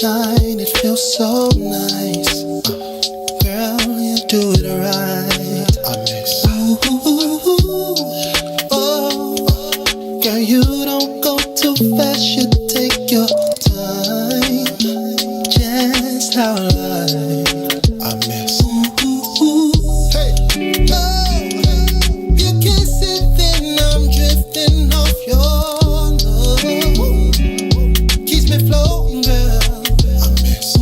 kind, it feels so nice. Girl, you do it right. I miss. Oh, girl, you don't go too fast, you take your time. Just how I miss. Hey, oh, you kiss it, then I'm drifting off your love. Keeps me floating, girl. I miss.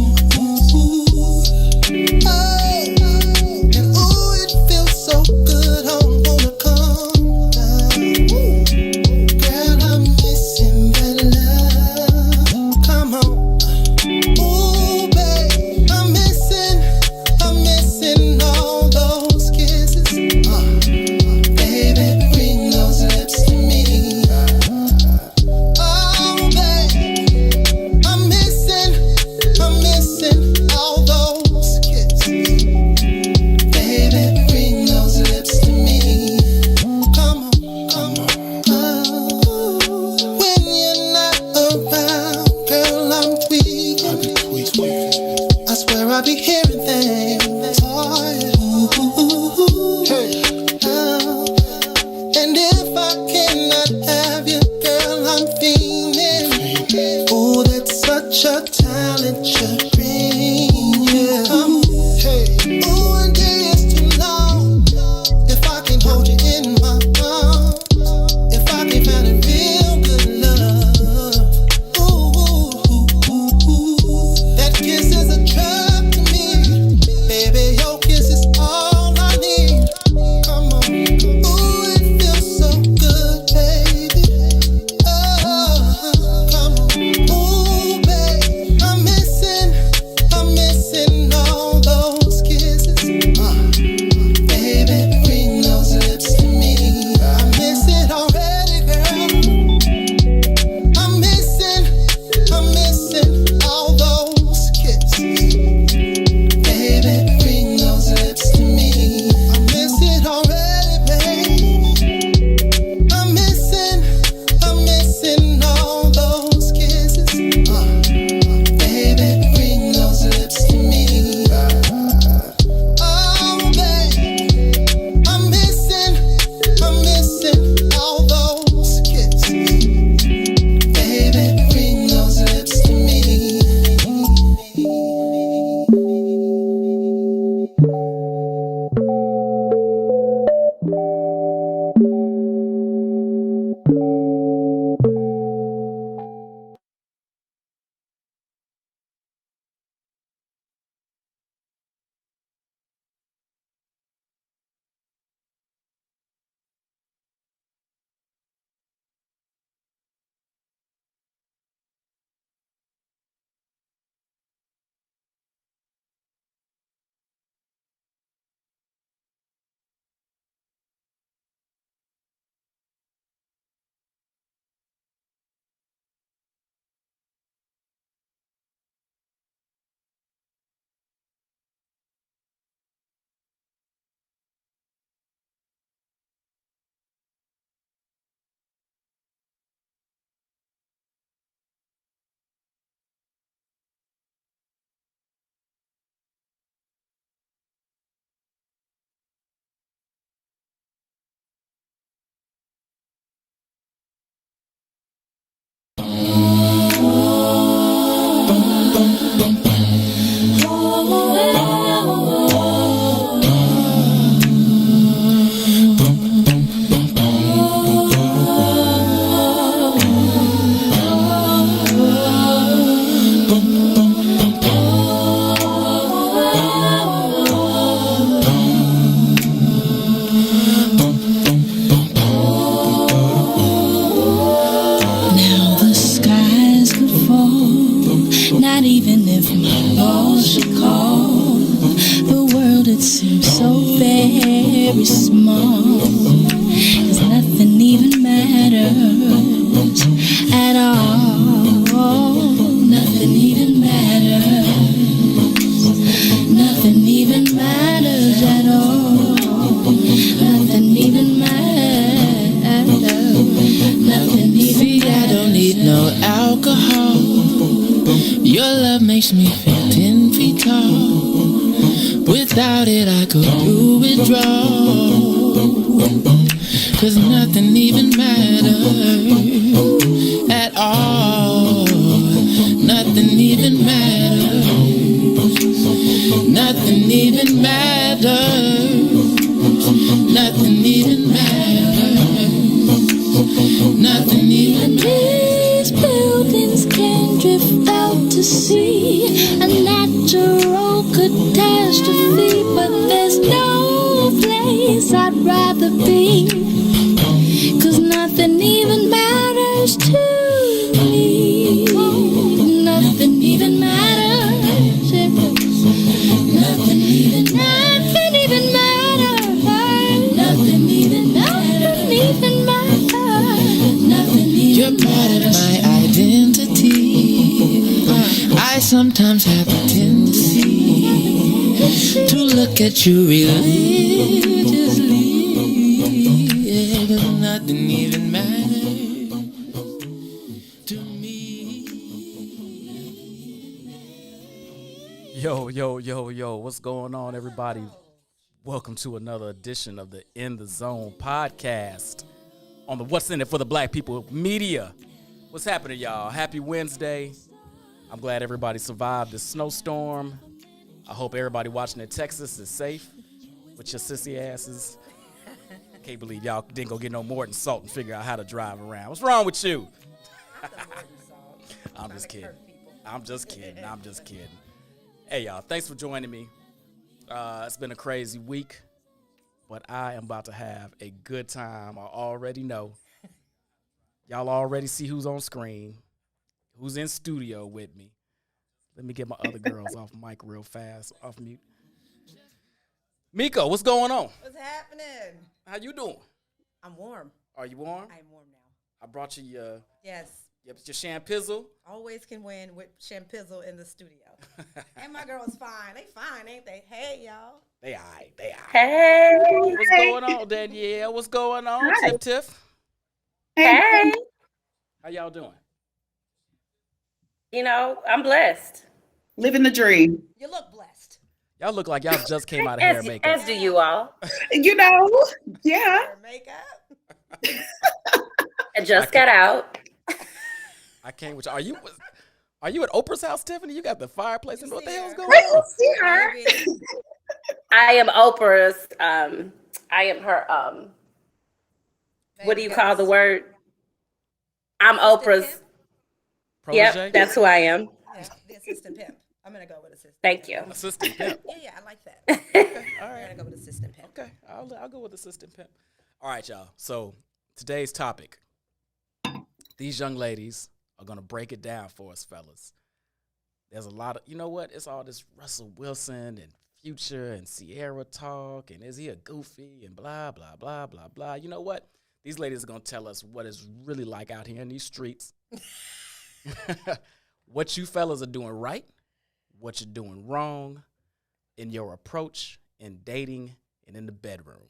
And ooh, it feels so good. I'm gonna come down. Girl, I'm missing that love. Come on. Ooh, babe, I'm missing all those kisses. Baby, bring those lips to me. Oh, babe, I'm missing all those kisses. Baby, bring those lips to me. Come on. When you're not around, girl, I'm tweaking. I swear I be hearing things. Oh, yeah. And if I cannot have you, girl, I'm feeling. Oh, that's such a talent you bring. Yeah. Oh, and it's too long. If I can hold you in my arms, if I can find a real good love. Ooh, that kiss is a drug to me. Baby, your kiss is all I need. Come on. Ooh, it feels so good, baby. Oh, come on. Ooh, babe, I'm missing all those kisses. Baby, bring those lips to me. makes me feel 10 feet tall. Without it, I could do withdrawal. Cause nothing even matters at all. Nothing even matters. Nothing even matters. Nothing even matters. Nothing even matters. These buildings can drift out to sea. A natural catastrophe. But there's no place I'd rather be. Cause nothing even matters to me. Nothing even matters. Nothing even matters. Nothing even matters. You're part of my identity. I sometimes have a tendency to look at you religiously. Yeah, but nothing even matters to me. Yo, what's going on, everybody? Welcome to another edition of the In the Zone podcast on the What's in It for the Black People media. What's happening, y'all? Happy Wednesday. I'm glad everybody survived this snowstorm. I hope everybody watching in Texas is safe with your sissy asses. Can't believe y'all didn't go get no Morton salt and figure out how to drive around. What's wrong with you? I'm just kidding. Hey, y'all, thanks for joining me. It's been a crazy week, but I am about to have a good time. I already know. Y'all already see who's on screen, who's in studio with me. Let me get my other girls off mic real fast, off mute. Miko, what's going on? What's happening? How you doing? I'm warm. Are you warm? I'm warm now. I brought you your Yes. champizzle. Always can win with Champizzle in the studio. And my girls fine. They fine, ain't they? Hey, y'all. They all right. Hey. What's going on, Danielle? What's going on, Hi. Tiff? Hey. How y'all doing? You know, I'm blessed. Living the dream. You look blessed. Y'all look like y'all just came out of hair and makeup. As do you all. You know, yeah. Your makeup. I just got out. I came with you. Are you at Oprah's house, Tiffany? You got the fireplace and what the hell's going Right, on? see her. Baby. I am Oprah's, I am her, what do you call the word? I'm Oprah's. Protege? Yep, that's who I am. Yeah, the assistant pimp. I'm going to go with assistant. Thank you. Assistant pimp. Yeah, I like that. All I'm right. going to go with assistant pimp. Okay, I'll go with assistant pimp. All right, y'all. So today's topic. These young ladies are gonna break it down for us, fellas. There's a lot of, you know what? It's all this Russell Wilson and Future and Sierra talk, and is he a goofy and blah blah blah blah blah. You know what? These ladies are gonna tell us what it's really like out here in these streets. What you fellas are doing right, what you're doing wrong, in your approach in dating and in the bedroom.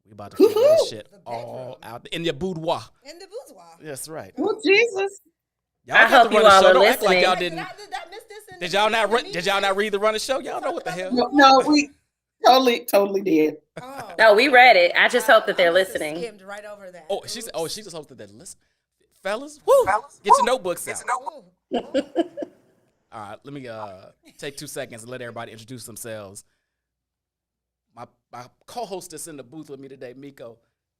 We about to figure this shit all out in your boudoir. In the boudoir. That's right. Oh, Jesus. Y'all I got hope to run you the all show. are Don't act like listening. y'all Wait, didn't. did I miss this? Did y'all not read the run of show? Y'all know what the hell. No, we totally did. Oh. No, we read it. I just hope that they're I must have listening. skimmed right over that. Oh, she Oops. just hopes that they listen. Fellas, woo, get your notebooks out. Ooh. All right, let me take 2 seconds and let everybody introduce themselves. My co-hostess in the booth with me today, Miko.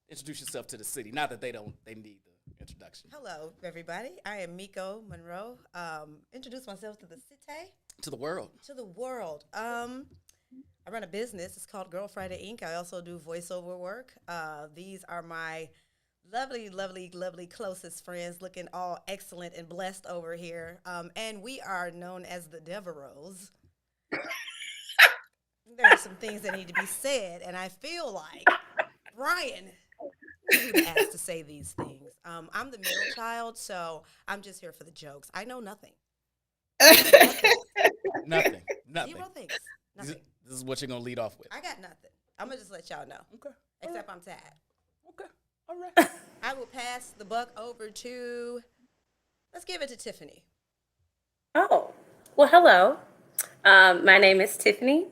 Introduce yourself to the city. Not that they need the introduction. Hello, everybody. I am Miko Monroe. Introduce myself to the city. To the world. To the world. I run a business. It's called Girl Friday Inc. I also do voiceover work. These are my lovely closest friends, looking all excellent and blessed over here. And we are known as the Devereaux. There are some things that need to be said, and I feel like Brian is asked to say these things. I'm the middle child, so I'm just here for the jokes. I know nothing. Nothing. Zero things. Nothing. This is what you're gonna lead off with. I got nothing. I'm gonna just let y'all know. Okay. Except I'm tired. Okay. All right. I will pass the buck over to. Let's give it to Tiffany. Oh, Well, hello. My name is Tiffany.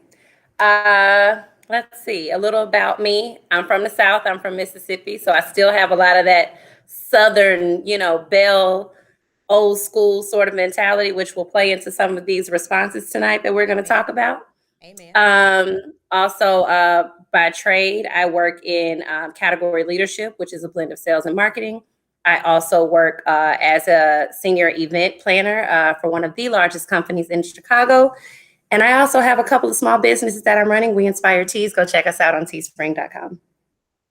Let's see, a little about me. I'm from the South. I'm from Mississippi, so I still have a lot of that Southern, belle, old school sort of mentality, which will play into some of these responses tonight that we're going to talk about. Amen. Also, by trade, I work in category leadership, which is a blend of sales and marketing. I also work as a senior event planner for one of the largest companies in Chicago. And I also have a couple of small businesses that I'm running. We Inspire Teas. Go check us out on teespring.com.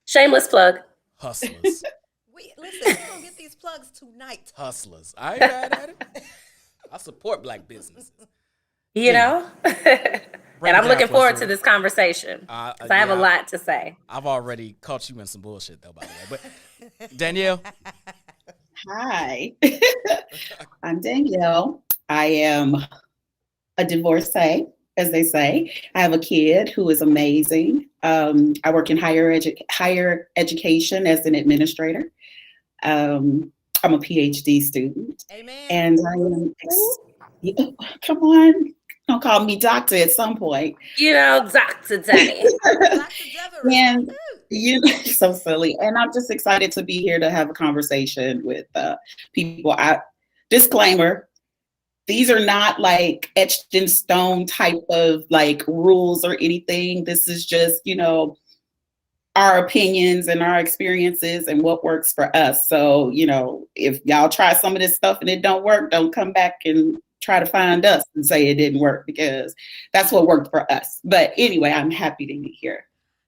Shameless plug. Hustlers. Listen, we're gonna get these plugs tonight. Hustlers. I ain't mad at it. I support black businesses. You know? Break And it I'm down looking for us, forward to Sarah. this conversation because I have a yeah. lot to say. I've already caught you in some bullshit, though, by the way. But Danielle, Hi. I'm Danielle. I am a divorcee, as they say. I have a kid who is amazing. I work in higher education as an administrator. I'm a PhD student. Amen. And I am, come on, don't call me doctor at some point. Dr. Danny. Dr. Deborah. And so silly. And I'm just excited to be here to have a conversation with people. Disclaimer, these are not like etched in stone type of like rules or anything. This is just, our opinions and our experiences and what works for us. So, if y'all try some of this stuff and it don't work, don't come back and try to find us and say it didn't work, because that's what worked for us. But anyway, I'm happy to be here.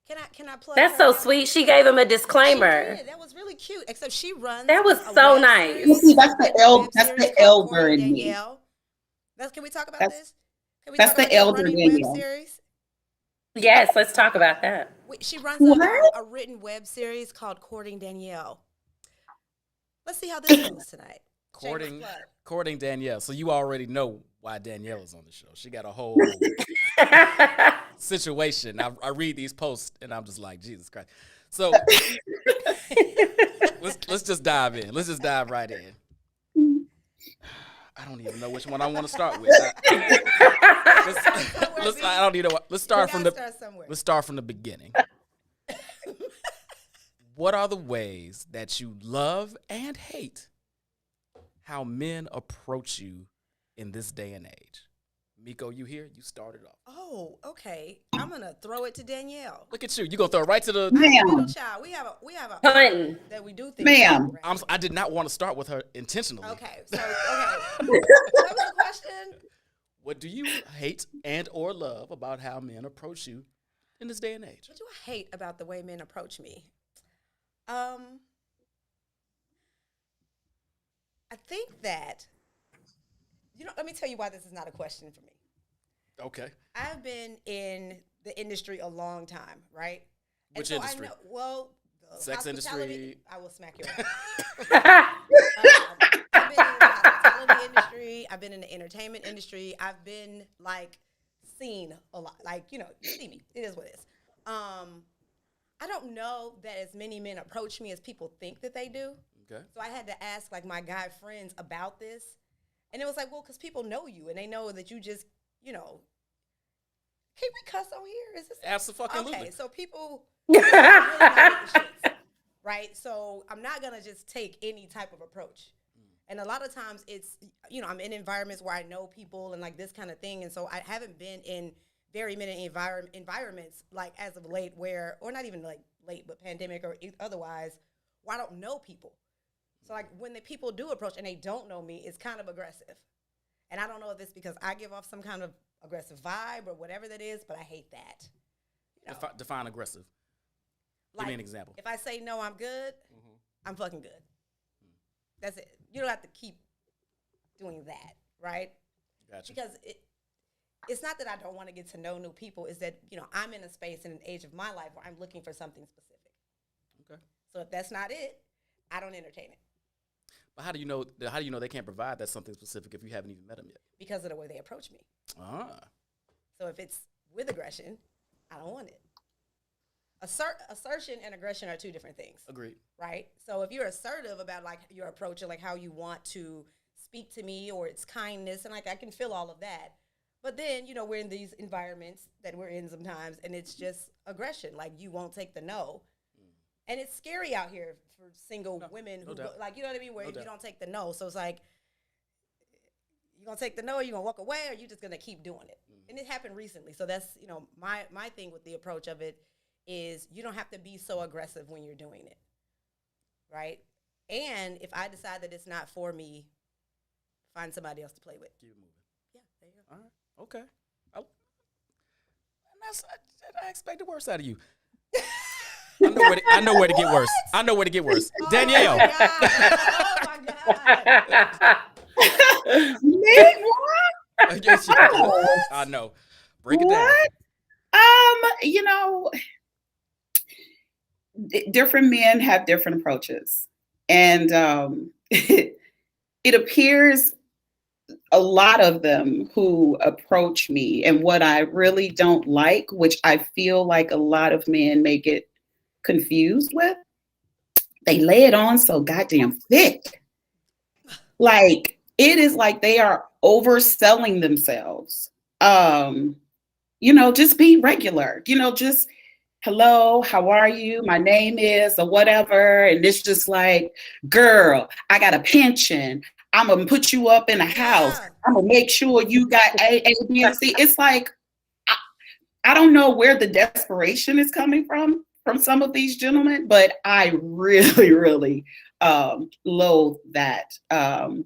Can I plug That's her so out? sweet. She gave him a She disclaimer. did. That was really cute. Except she runs. That was a so web nice. series, See, that's the web that's series the called elder Courting in me. Danielle. Can we talk about That's- this? Can we that's talk the about your elder running Danielle. web series? Yes, let's talk about that. She runs What? a written web series called Courting Danielle. Let's see how this goes tonight. Shameless plug. courting Danielle. So you already know why Danielle is on the show. She got a whole situation. I read these posts and I'm just like, Jesus Christ. So let's just dive in. Let's just dive right in. I don't even know which one I want to start with. I don't even know. Let's start from let's start from the beginning. What are the ways that you love and hate how men approach you in this day and age? Miko, you here? You started off. Oh, okay. I'm gonna throw it to Danielle. Look at you. You gonna throw it right to the. Middle Ma'am, child. We have a Hunting. that we do things. Ma'am. right? I did not want to start with her intentionally. Okay. So what was the question? What do you hate and or love about how men approach you in this day and age? What do I hate about the way men approach me? I think that, let me tell you why this is not a question for me. Okay. I've been in the industry a long time, right? And Which so industry? I know, the Sex hospitality- industry? I will smack you. I've been in the hospitality industry. I've been in the entertainment industry. I've been seen a lot. You see me. It is what it is. I don't know that as many men approach me as people think that they do. Okay. So I had to ask my guy friends about this. And it was well, because people know you and they know that you just, can we cuss on here? Is this Absolutely. okay? So people really know the shits, right? So I'm not gonna just take any type of approach. And a lot of times it's, I'm in environments where I know people and this kind of thing. And so I haven't been in very many environments as of late or not even late, but pandemic or otherwise, where I don't know people. So when the people do approach and they don't know me, it's kind of aggressive. And I don't know if it's because I give off some kind of aggressive vibe or whatever that is, but I hate that. Define aggressive. Give me an example. If I say no, I'm good, I'm fucking good. That's it. You don't have to keep doing that, right? Gotcha. Because it's not that I don't want to get to know new people. It's that, I'm in a space in an age of my life where I'm looking for something specific. Okay. So if that's not it, I don't entertain it. But how do you know they can't provide that something specific if you haven't even met them yet? Because of the way they approach me. Ah. So if it's with aggression, I don't want it. Assertion and aggression are two different things. Agreed. Right? So if you're assertive about your approach and how you want to speak to me, or it's kindness, and like I can feel all of that. But then, you know, we're in these environments that we're in sometimes, and it's just aggression. Like, you won't take the no. And it's scary out here for single women who, go, like, you know what I mean, where you don't take the no. So it's like, you're going to take the no, or you're going to walk away, or you're just going to keep doing it. And it happened recently. So that's, you know, my thing with the approach of it is you don't have to be so aggressive when you're doing it, right? And if I decide that it's not for me, find somebody else to play with. Keep it moving. Yeah, there you go. All right. Okay. I expected worse out of you. I know where to get worse. I know where to get worse. Oh Danielle. my God. Me? What? Yes, you do. I know. Break it down. You know, different men have different approaches. And it appears a lot of them who approach me, and what I really don't like, which I feel like a lot of men may get confused with, they lay it on so goddamn thick. Like, it is like they are overselling themselves. You know, just be regular, you know, just hello, how are you? My name is, or whatever. And it's just like, girl, I got a pension. I'm going to put you up in a house. I'm going to make sure you got A, B, and C. It's like, I don't know where the desperation is coming from some of these gentlemen, but I really, really loathe that. And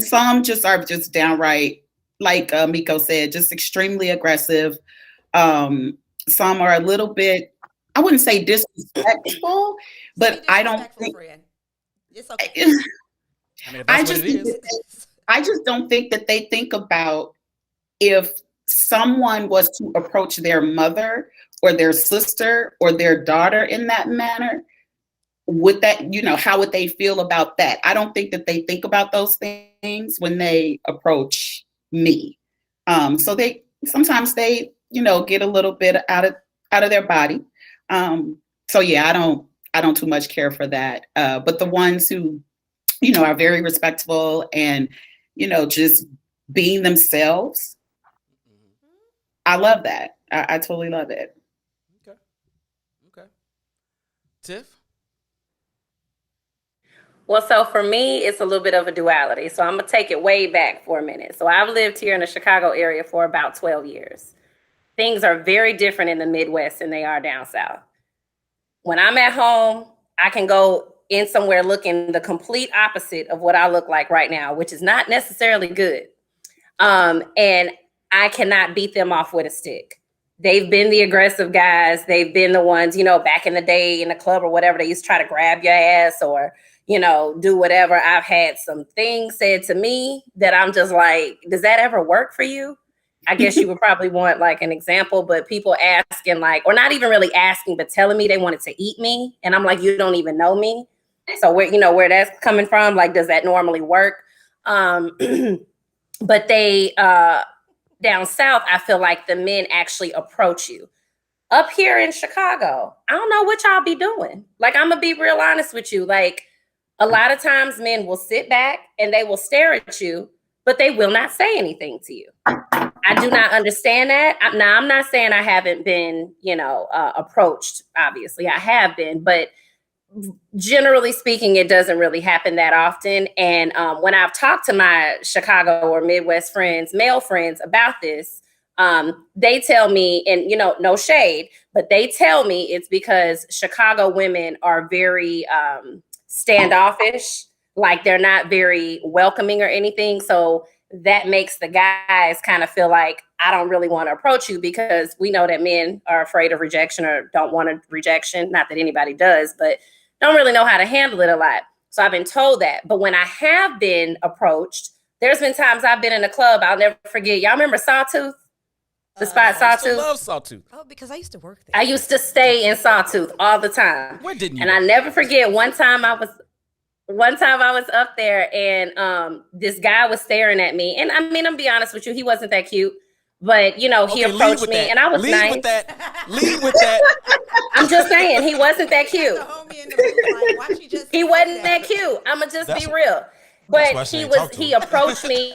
some just are just downright, like Miko said, just extremely aggressive. Some are a little bit, I wouldn't say disrespectful, but I don't think. Friend. It's okay. I mean, if that's what it is. I just don't think that they think about if someone was to approach their mother or their sister or their daughter in that manner, would that, you know, how would they feel about that? I don't think that they think about those things when they approach me. So they sometimes they, you know, get a little bit out of their body. So yeah, I don't too much care for that. But the ones who, you know, are very respectful and, you know, just being themselves, I love that. I totally love it. Okay. Tiff? Well, so for me, it's a little bit of a duality. So I'm going to take it way back for a minute. So I've lived here in the Chicago area for about 12 years. Things are very different in the Midwest than they are down south. When I'm at home, I can go in somewhere looking the complete opposite of what I look like right now, which is not necessarily good. And I cannot beat them off with a stick. They've been the aggressive guys. They've been the ones, you know, back in the day in the club or whatever, they used to try to grab your ass or, you know, do whatever. I've had some things said to me that I'm just like, does that ever work for you? I guess you would probably want like an example, but people asking like, or not even really asking, but telling me they wanted to eat me. And I'm like, you don't even know me. So where, you know, where that's coming from, like, does that normally work? But they, down south, I feel like the men actually approach you. Up here in Chicago, I don't know what y'all be doing. Like, I'm gonna be real honest with you. Like, a lot of times men will sit back and they will stare at you, but they will not say anything to you. I do not understand that. Now, I'm not saying I haven't been, you know, approached. Obviously, I have been, but generally speaking, it doesn't really happen that often. And when I've talked to my Chicago or Midwest friends, male friends about this, they tell me, and, you know, no shade, but they tell me it's because Chicago women are very standoffish, like they're not very welcoming or anything. So that makes the guys kind of feel like, I don't really want to approach you, because we know that men are afraid of rejection or don't want a rejection. Not that anybody does, but don't really know how to handle it a lot. So I've been told that. But when I have been approached, there's been times I've been in a club, I'll never forget. Y'all remember Sawtooth? The spot Sawtooth? I love Sawtooth. Oh, because I used to work there. I used to stay in Sawtooth all the time. Where didn't you? And I never forget one time I was up there and this guy was staring at me. And I mean, I'm gonna be honest with you, he wasn't that cute. But, you know, he approached me and I was nice. Lead with that. I'm just saying, he wasn't that cute. He wasn't that cute. I'm going to just be real. why but she ain't talk to he him. approached me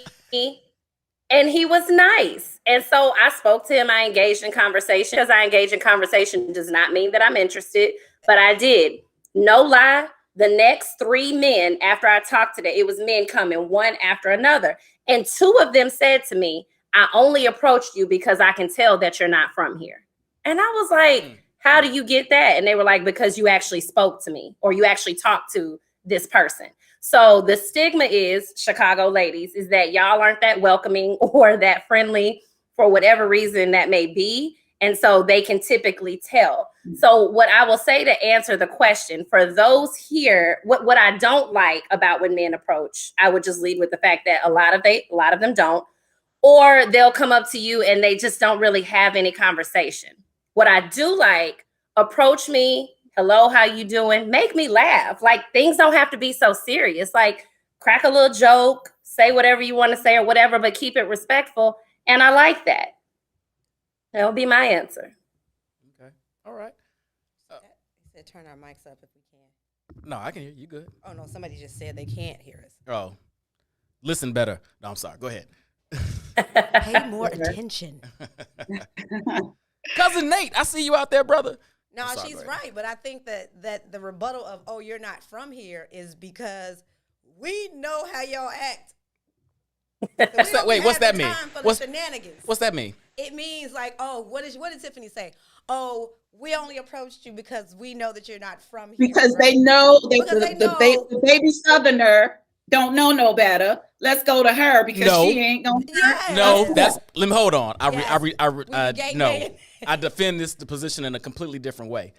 and he was nice. And so I spoke to him. I engaged in conversation. Because I engage in conversation does not mean that I'm interested, but I did. No lie. The next 3 men after I talked to them, it was men coming one after another. And 2 of them said to me, I only approached you because I can tell that you're not from here. And I was like, how do you get that? And they were like, because you actually spoke to me or you actually talked to this person. So the stigma is, Chicago ladies, is that y'all aren't that welcoming or that friendly for whatever reason that may be. And so they can typically tell. So what I will say to answer the question for those here, what I don't like about when men approach, I would just lead with the fact that a lot of them don't, or they'll come up to you and they just don't really have any conversation. What I do like, approach me. Hello, how you doing? Make me laugh. Like, things don't have to be so serious. Like, crack a little joke, say whatever you want to say or whatever, but keep it respectful. And I like that. That'll be my answer. Okay. All right. He said turn our mics up if we can. No, I can hear you. Good. Oh, no, somebody just said they can't hear us. Oh, listen better. No, I'm sorry. Go ahead. Pay more attention. Cousin Nate, I see you out there, brother. No, I'm sorry, she's go ahead. right, but I think that the rebuttal of, oh, you're not from here is because we know how y'all act. So What's that mean? What's shenanigans? What's that mean? It means like, oh, what did Tiffany say? Oh, we only approached you because we know that you're not from here. Because right? they know Because that they know. the baby Southerner don't know no better. Let's go to her because No. she ain't gonna. Yes. No, that's. Let me hold on. Yes. No, I defend the position in a completely different way.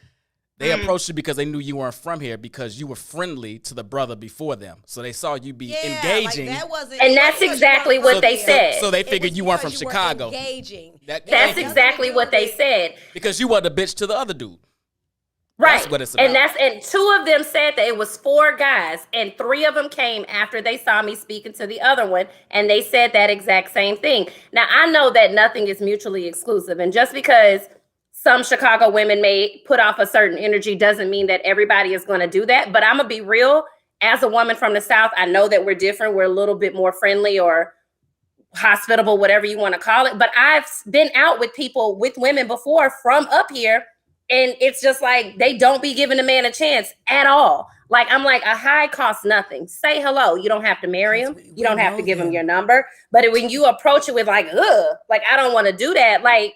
They approached you because they knew you weren't from here because you were friendly to the brother before them, so they saw you be engaging. Like that wasn't, And that's exactly what they said. So they figured you weren't from because you were Chicago. Engaging. That's exactly what they said. Because you were the bitch to the other dude. Right. That's what it's about. And 2 of them said that it was 4 guys, and 3 of them came after they saw me speaking to the other one, and they said that exact same thing. Now, I know that nothing is mutually exclusive, and just because some Chicago women may put off a certain energy doesn't mean that everybody is going to do that. But I'm going to be real. As a woman from the South, I know that we're different. We're a little bit more friendly or hospitable, whatever you want to call it. But I've been out with people, with women before from up here. And it's just like, they don't be giving a man a chance at all. Like, I'm like, a hi costs nothing. Say hello. You don't have to marry him. You don't have to give him your number. But when you approach it with like, ugh, like, I don't want to do that. Like,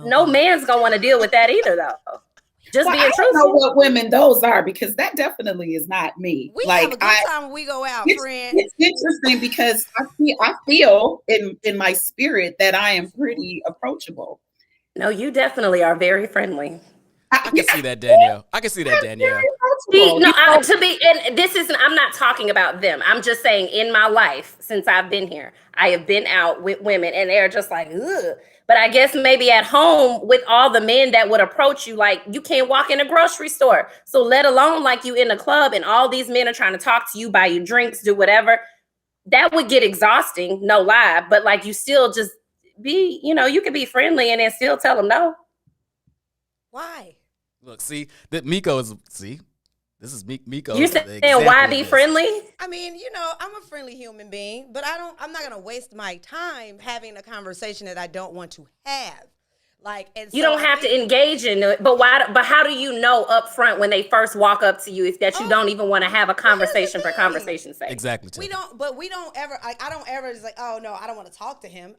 no man's going to want to deal with that either, though. Just being I truthful. don't know what women those are because that definitely is not me. We like, have a good time when we go out, friend. It's interesting because I feel in my spirit that I am pretty approachable. No, you definitely are very friendly. I can see that, Danielle. I can see that, Danielle. I'm not talking about them. I'm just saying in my life, since I've been here, I have been out with women and they're just like, ugh. But I guess maybe at home with all the men that would approach you, like you can't walk in a grocery store. So let alone like you in a club and all these men are trying to talk to you, buy you drinks, do whatever. That would get exhausting, no lie. But like you still just be, you can be friendly and then still tell them no. Why? Look, see, this is Miko. You saying why be friendly? I mean, I'm a friendly human being, but I'm not gonna waste my time having a conversation that I don't want to have. Like, and you don't have to engage in it, but why? But how do you know up front when they first walk up to you if that you don't even want to have a conversation for conversation's sake? Exactly. We don't ever. I don't ever just like, oh no, I don't want to talk to him.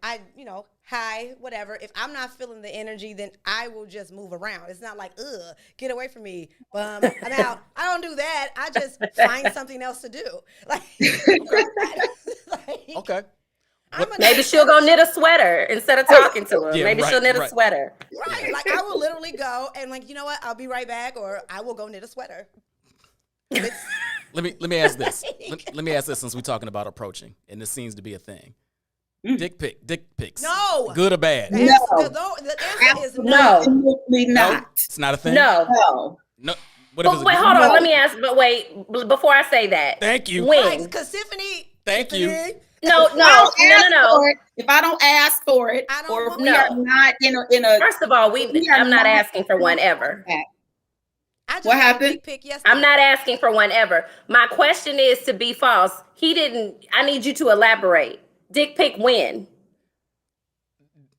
Hi, whatever. If I'm not feeling the energy, then I will just move around. It's not like, ugh, get away from me. I'm out. I don't do that. I just find something else to do. Like, okay. Maybe she'll go knit a sweater instead of talking to her. Maybe she'll knit a sweater. Right. Like I will literally go and like, you know what? I'll be right back, or I will go knit a sweater. Let me ask this. Let me ask this since we're talking about approaching, and this seems to be a thing. Dick pics. No. Good or bad? The answer is no. Absolutely not. It's not a thing? No. What if wait, hold on. Let me ask, but wait, before I say that. Thank you. When? Because Tiffany. Thank you. No. If I don't ask for it, or if we are not in a First of all, I'm not asking for one ever. I just What got a happened? dick pic yesterday. I'm not asking for one ever. My question is to be false. I need you to elaborate. Dick pic when?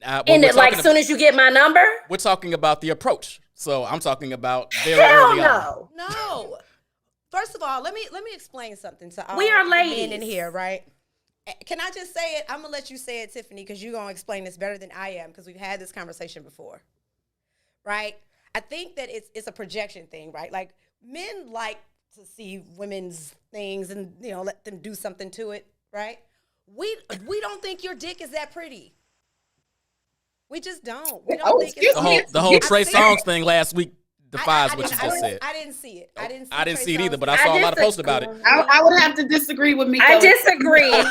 Well, And we're it, like, talking soon as you get my number? We're talking about the approach. So I'm talking about very Hell early on. no. No. First of all, let me explain something to all We are the men ladies. in here, right? Can I just say it? I'm gonna let you say it, Tiffany, because you're gonna explain this better than I am, because we've had this conversation before, right? I think that it's a projection thing, right? Like, men like to see women's things and, you know, let them do something to it, right? We don't think your dick is that pretty. We just don't. We don't Oh, think excuse it's me. The whole I've Trey seen Songz it. thing last week defies what you I just didn't- said. I didn't see it. I didn't see I didn't see it Trey either, but Songz. I saw a lot of posts about it. I would have to disagree with Miko. I disagree. Wait,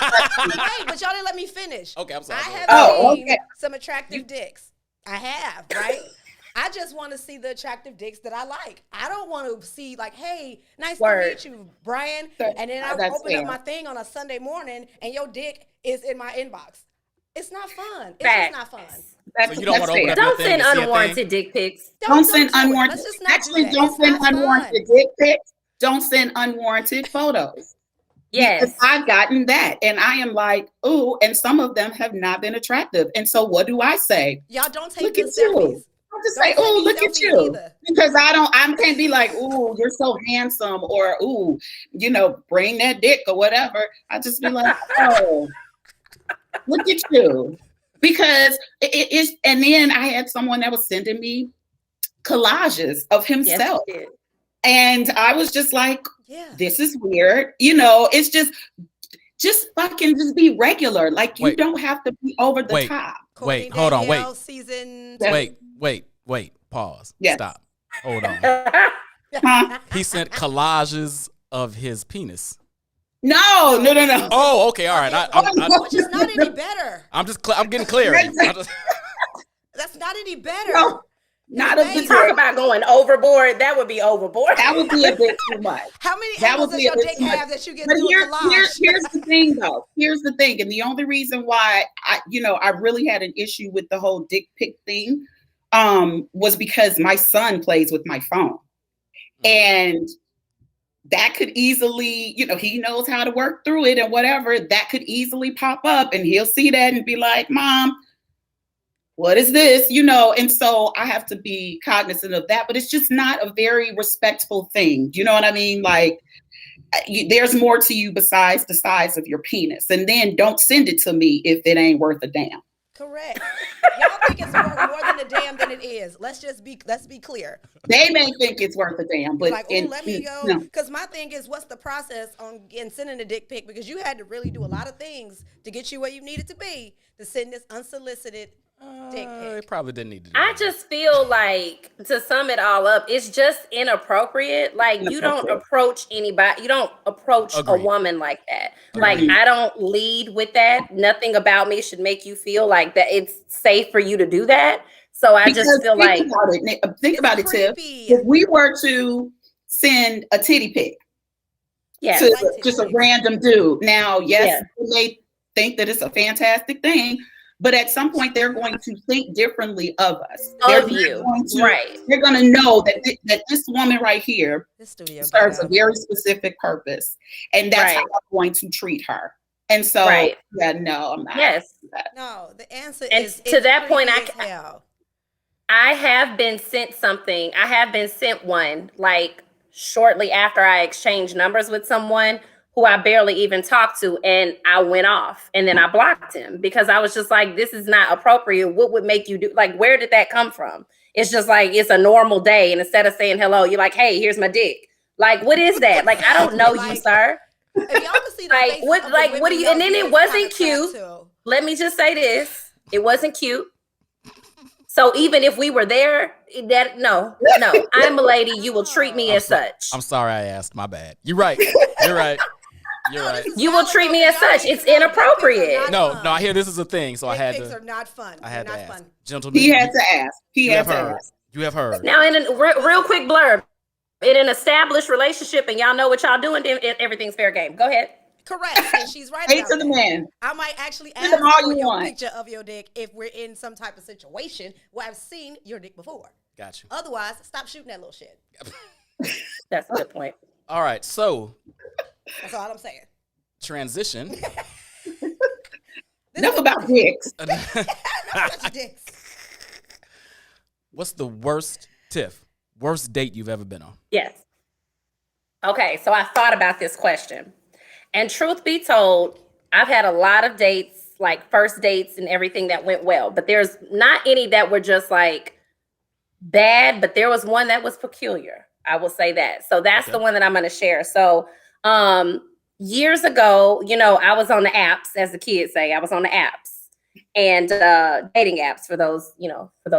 but y'all didn't let me finish. Okay, I'm sorry. I Go have ahead. Oh, seen okay. some attractive dicks. I have, right? I just want to see the attractive dicks that I like. I don't want to see like, hey, nice Word. to meet you, Brian. And then I That's open fair. up my thing on a Sunday morning and your dick is in my inbox. It's not fun. It's Facts. just not fun. That's, So you don't that's want to open fair. up your Don't thing send to see a thing? unwarranted dick pics. Don't send do it. unwarranted. Let's just not Actually, do that. don't It's send not fun. unwarranted dick pics. Don't send unwarranted photos. Yes. Because I've gotten that, and I am like, ooh, and some of them have not been attractive. And so, what do I say? Y'all don't take Look good at you. selfies. I just Don't say, send ooh, me look at selfies you. either. Because I can't be like, ooh, you're so handsome, or ooh, bring that dick or whatever. I just be like, oh, look at you. Because it is, and then I had someone that was sending me collages of Yes, himself. you did. And I was just like, Yeah. this is weird. It's just fucking just be regular. Like, you Wait. don't have to be over the Wait. top. Courtney Wait, hold on, wait. Danielle, season Wait. Pause. Yes. Stop. Hold on. Huh? He sent collages of his penis. No. Oh, okay, all right. Which is not any better. I'm getting clear. That's not any better. No, not a Hey, bit. Talk about going overboard. That would be overboard. That would be a bit too much. How many That angles would does be your a bit dick too much. have that you get But to a collage? here's the thing, though. Here's the thing, and the only reason why I really had an issue with the whole dick pic thing, was because my son plays with my phone, and that could easily, he knows how to work through it and whatever. That could easily pop up, and he'll see that and be like, "Mom, what is this?" And so I have to be cognizant of that, but it's just not a very respectful thing. You know what I mean? Like, there's more to you besides the size of your penis. And then don't send it to me if it ain't worth a damn. Correct. Y'all think it's worth more than a damn than it is. Let's be clear. They may think it's worth a damn, but Like, oh, let me go. no. Because my thing is, what's the process on sending a dick pic? Because you had to really do a lot of things to get you where you needed to be to send this unsolicited dick pic. It probably didn't need to do I that. just feel like, to sum it all up, it's just inappropriate. Like, you don't approach anybody, you don't approach Agreed. a woman like that. Agreed. Like, I don't lead with that. Nothing about me should make you feel like that it's safe for you to do that. So I Because just feel like, think about it, Tiff. creepy. If we were to send a titty pic yes, to Like just a titty pics. random dude, now, yes, Yeah. they may think that it's a fantastic thing, but at some point they're going to think differently of us. of you, right? They're going to know that this woman right here This studio serves a ghetto. very specific purpose, and that's how Right. I'm going to treat her. And so, Right. yeah, no, I'm not. Yes. No, the answer And is to that point, creepy as hell. I have been sent something. I have been sent one like shortly after I exchanged numbers with someone who I barely even talked to, and I went off, and then I blocked him because I was just like, this is not appropriate. What would make you do, like, where did that come from? It's just like, it's a normal day, and instead of saying hello, you're like, hey, here's my dick. Like, what is that? Like, I don't know you, Like- sir. If y'all can see the Like, faces what- of the like, women what do you- y'all and then it get wasn't kinda cute. tattoo. Let me just say this. It wasn't cute. So even if we were there, no, I'm a lady. You will treat me as such. I'm sorry I asked. My bad. You're right. You're right. You're No, right. this is You will valid, treat though, me as 'cause y'all such. need It's to know dick pics are inappropriate. not No, fun. no, I hear this is a thing, so I Dick had pics are to. not fun. I had They're to not ask. fun. Gentlemen, He had to ask. you have heard. You have heard. Now, in a real quick blurb, in an established relationship, and y'all know what y'all doing, then everything's fair game. Go ahead. Correct. And she's right Say about to the that. man. I might actually Send ask them all for you your want. picture of your dick if we're in some type of situation where I've seen your dick before. Got you. Otherwise, stop shooting that little shit. That's a good point. All right, so That's all I'm saying. transition. Enough about dicks. Such a dicks. What's the worst date you've ever been on? Yes. Okay, so I thought about this question. And truth be told, I've had a lot of dates, like first dates and everything that went well, but there's not any that were just like bad, but there was one that was peculiar. I will say that. So that's the one that I'm going to share. So years ago, I was on the apps, as the kids say. I was on the apps and dating apps for those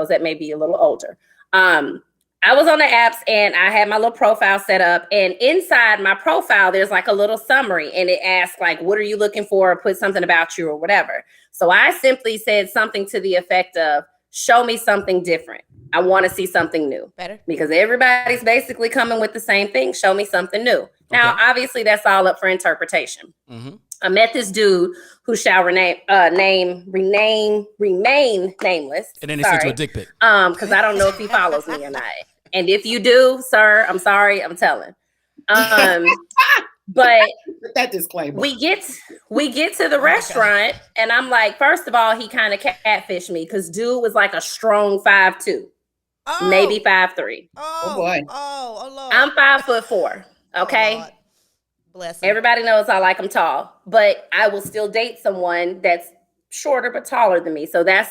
that may be a little older. I was on the apps and I had my little profile set up, and inside my profile, there's like a little summary and it asks like, what are you looking for? Or put something about you or whatever. So I simply said something to the effect of, show me something different. I want to see something new. Better. Because everybody's basically coming with the same thing. Show me something new. Now, obviously that's all up for interpretation. Mm-hmm. I met this dude who shall remain nameless. And then he sent you a dick pic. Because I don't know if he follows me or not. And if you do, sir, I'm sorry, I'm telling. But that disclaimer. We get to the restaurant, and I'm like, first of all, he kind of catfished me because dude was like a strong 5'2", maybe 5'3". Oh boy. Oh Lord. I'm 5'4". Okay. Oh, bless him. Everybody knows I like them tall, but I will still date someone that's shorter but taller than me. So that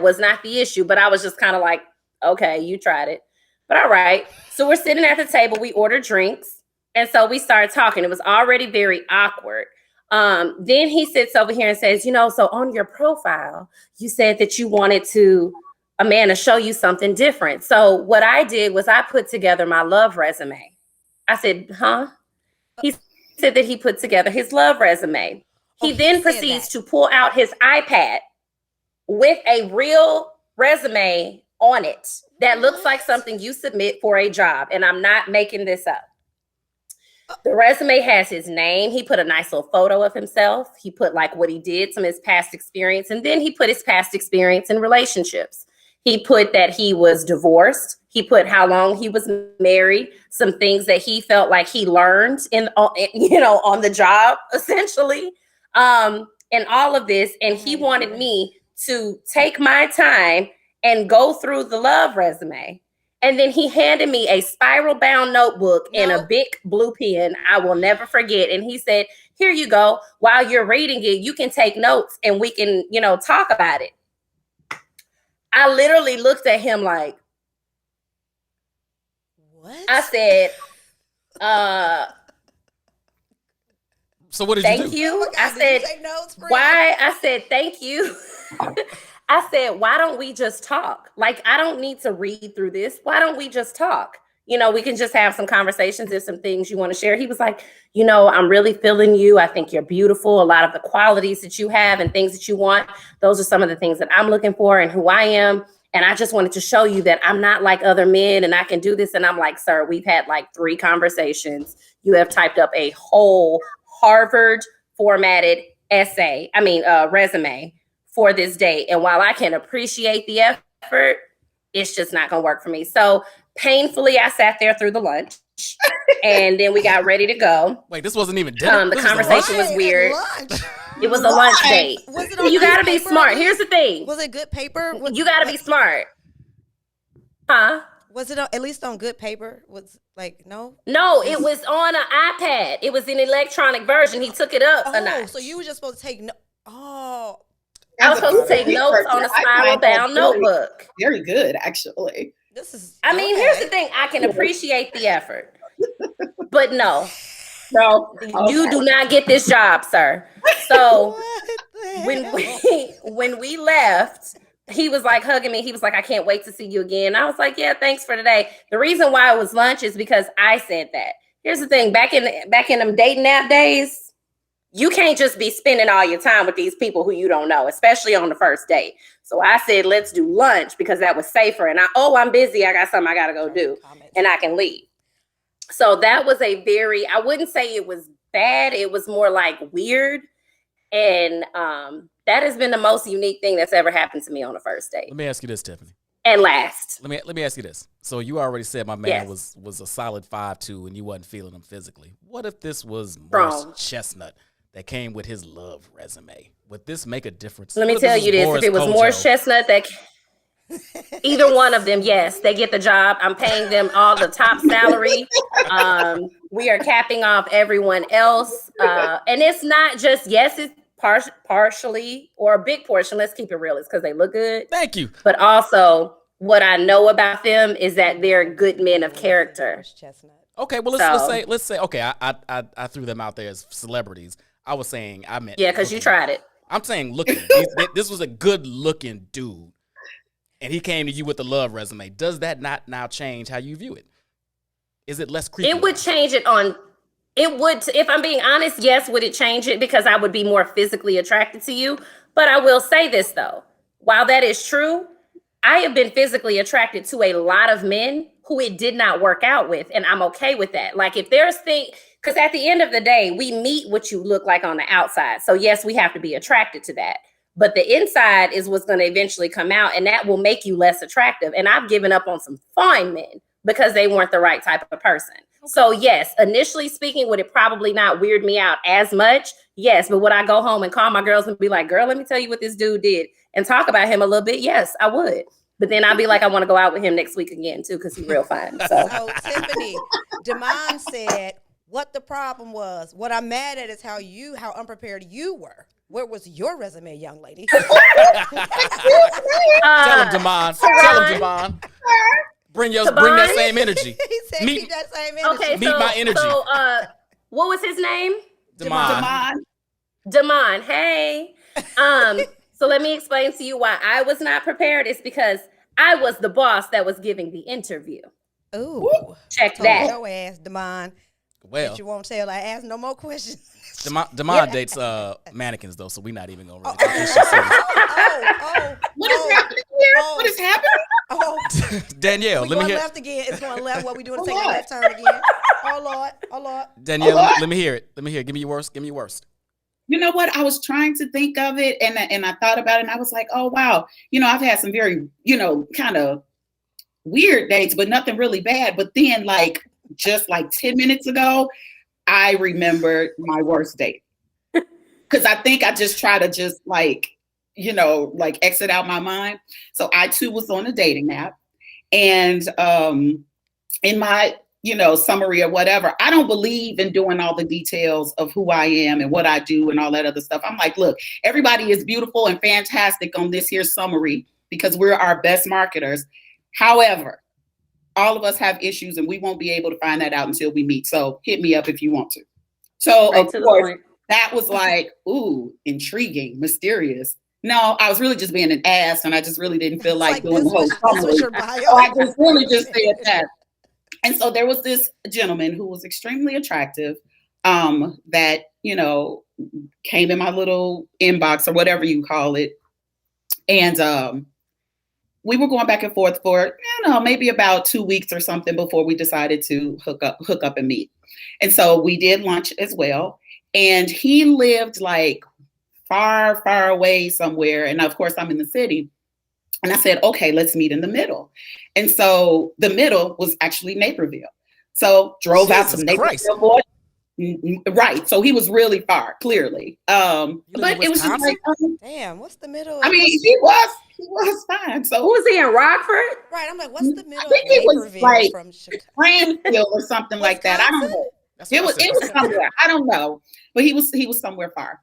was not the issue. But I was just kind of like, okay, you tried it. But all right. So we're sitting at the table. We ordered drinks. And so we started talking. It was already very awkward. Then he sits over here and says, so on your profile, you said that you wanted a man to show you something different. So what I did was I put together my love resume. I said, huh? He said that he put together his love resume. He then proceeds to pull out his iPad with a real resume on it that looks like something you submit for a job. And I'm not making this up. The resume has his name. He put a nice little photo of himself. He put like what he did, some of his past experience. And then he put his past experience in relationships. He put that he was divorced. He put how long he was married, some things that he felt like he learned on the job, essentially, and all of this. And he wanted me to take my time and go through the love resume. And then he handed me a spiral bound notebook and a big blue pen I will never forget. And he said, here you go. While you're reading it, you can take notes and we can, talk about it. I literally looked at him like, what? I said, so what did you do? Thank you. Oh God, I said, why? I said, thank you. I said, why don't we just talk? Like, I don't need to read through this. Why don't we just talk? We can just have some conversations. There's some things you want to share. He was like, I'm really feeling you. I think you're beautiful. A lot of the qualities that you have and things that you want, those are some of the things that I'm looking for and who I am. And I just wanted to show you that I'm not like other men and I can do this. And I'm like, sir, we've had like 3 conversations. You have typed up a whole Harvard formatted resume for this date. And while I can appreciate the effort, it's just not going to work for me. So painfully, I sat there through the lunch and then we got ready to go. Wait, this wasn't even dinner. The conversation was weird. Lunch. It was a lunch date. Was it on You got to be newspaper? smart. Here's the thing. Was it good paper? You got to be smart. Huh? Was it at least on good paper? Was like, no? No, it was on an iPad. It was an electronic version. He took it up a Oh, notch. so you were just supposed to take I was supposed to take notes on a spiral bound notebook. Very good, actually. This is. Here's the thing. I can appreciate the effort, but no, you do not get this job, sir. So when we left, he was like hugging me. He was like, I can't wait to see you again. I was like, yeah, thanks for today. The reason why it was lunch is because I said that. Here's the thing. Back in them dating app days, you can't just be spending all your time with these people who you don't know, especially on the first date. So I said, let's do lunch because that was safer. And I'm busy. I got something I got to go do and I can leave. So that was I wouldn't say it was bad. It was more like weird. And that has been the most unique thing that's ever happened to me on a first date. Let me ask you this, Tiffany. and last. Let me ask you this. So you already said my man Yes. was a solid 5'2" and you wasn't feeling him physically. What if this was Strong. Morris Chestnut that came with his love resume? Would this make a difference? Let me What if tell you this: Boris if it was Kojo? Morris Chestnut, that either one of them, yes, they get the job. I'm paying them all the top salary. We are capping off everyone else, and it's not just it's partially or a big portion. Let's keep it real. It's because they look good, Thank you. but also what I know about them is that they're good men of character. Chestnut. Okay, well let's say okay, I threw them out there as celebrities. I was saying I meant Because you looking. tried it. I'm saying looking. This was a good looking dude, and he came to you with the love resume. Does that not now change how you view it? Is it less creepy? It would change it on. It would, if I'm being honest, yes, would it change it because I would be more physically attracted to you? But I will say this though, while that is true, I have been physically attracted to a lot of men who it did not work out with, and I'm okay with that. Like if there's because at the end of the day, we meet what you look like on the outside. So yes, we have to be attracted to that. But the inside is what's going to eventually come out, and that will make you less attractive. And I've given up on some fine men because they weren't the right type of person. Okay. So yes, initially speaking, would it probably not weird me out as much? Yes, but would I go home and call my girls and be like, girl, let me tell you what this dude did and talk about him a little bit? Yes, I would. But then I'd be like, I want to go out with him next week again too, because he's real fine. So Tiffany, Damon said what the problem was. What I'm mad at is how unprepared you were. Where was your resume, young lady? Tell him, Damon. Tell him, Damon. Bring that same energy. He said keep that same energy. Okay, Meet my energy. So what was his name? Damon. Damon. Hey. So let me explain to you why I was not prepared. It's because I was the boss that was giving the interview. Ooh. Check Told that. your ass, Damon. Well, But you won't tell. I ask no more questions. Damon dates mannequins though, so we're not even gonna really take this shit serious. What is happening here? What is happening? Danielle, we let me going hear. left again. It's going left. What we doing? Taking a left turn again. Oh Lord. Danielle, let me hear it. Give me your worst. You know what? I was trying to think of it, and I thought about it, and I was like, oh wow. I've had some very, kind of weird dates, but nothing really bad. But then, just 10 minutes ago, I remembered my worst date. Because I think I just try to just exit out my mind. So I too was on a dating app, and in my summary or whatever, I don't believe in doing all the details of who I am and what I do and all that other stuff. I'm like, look, everybody is beautiful and fantastic on this here summary because we're our best marketers. However, all of us have issues and we won't be able to find that out until we meet. So hit me up if you want to. So Right of to the course, point. that was like, ooh, intriguing, mysterious. No, I was really just being an ass and I just really didn't feel like doing the whole This summary. was your bio. So I just really just said that. And so there was this gentleman who was extremely attractive that, came in my little inbox or whatever you call it. And we were going back and forth for, maybe about 2 weeks or something before we decided to hook up and meet. And so we did lunch as well. And he lived far, far away somewhere. And of course, I'm in the city. And I said, okay, let's meet in the middle. And so the middle was actually Naperville. So drove out to Naperville. Right. So he was really far, clearly. But it was just damn, what's the middle? I mean, he was fine. So Who was he in Rockford? right. I'm like, what's the middle? I think it was Naperville from Chicago. Cranfield or something like that. I don't know. It was somewhere. I don't know. But he was somewhere far.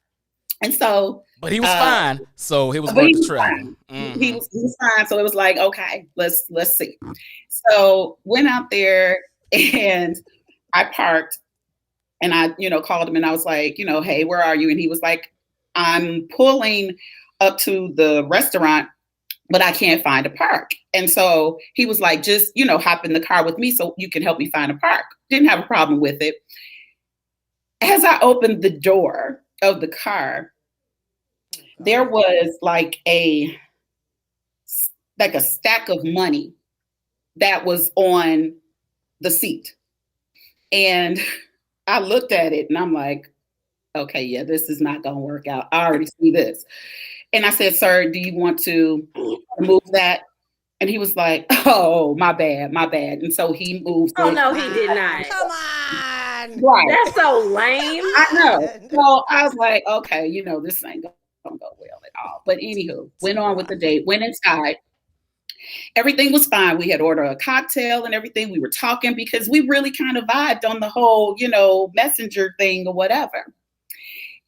And so, but he was fine, so he was worth the travel. Mm-hmm. He was fine, so it was like, okay, let's see. So went out there and I parked, and I called him and I was like, hey, where are you? And he was like, I'm pulling up to the restaurant, but I can't find a park. And so he was like, just hop in the car with me so you can help me find a park. Didn't have a problem with it. As I opened the door of the car, there was a stack of money that was on the seat. And I looked at it and I'm like, okay, yeah, this is not going to work out. I already see this. And I said, sir, do you want to remove that? And he was like, oh, my bad, my bad. And so he moved Oh it. no, he did not. Come on. Right. That's so lame. I know. So I was like, okay, this ain't gonna go well at all. But anywho, went on with the date, went inside. Everything was fine. We had ordered a cocktail and everything. We were talking because we really kind of vibed on the whole, messenger thing or whatever.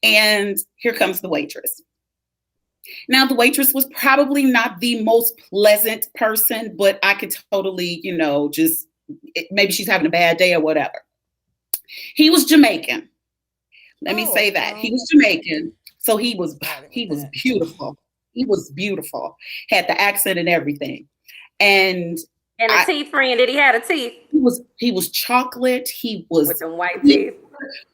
And here comes the waitress. Now, the waitress was probably not the most pleasant person, but I could totally, maybe she's having a bad day or whatever. He was Jamaican. Let me say that. He was Jamaican. So he was beautiful. He was beautiful. Had the accent and everything. And the teeth, friend, did he have a teeth? He was chocolate. He was with them white teeth.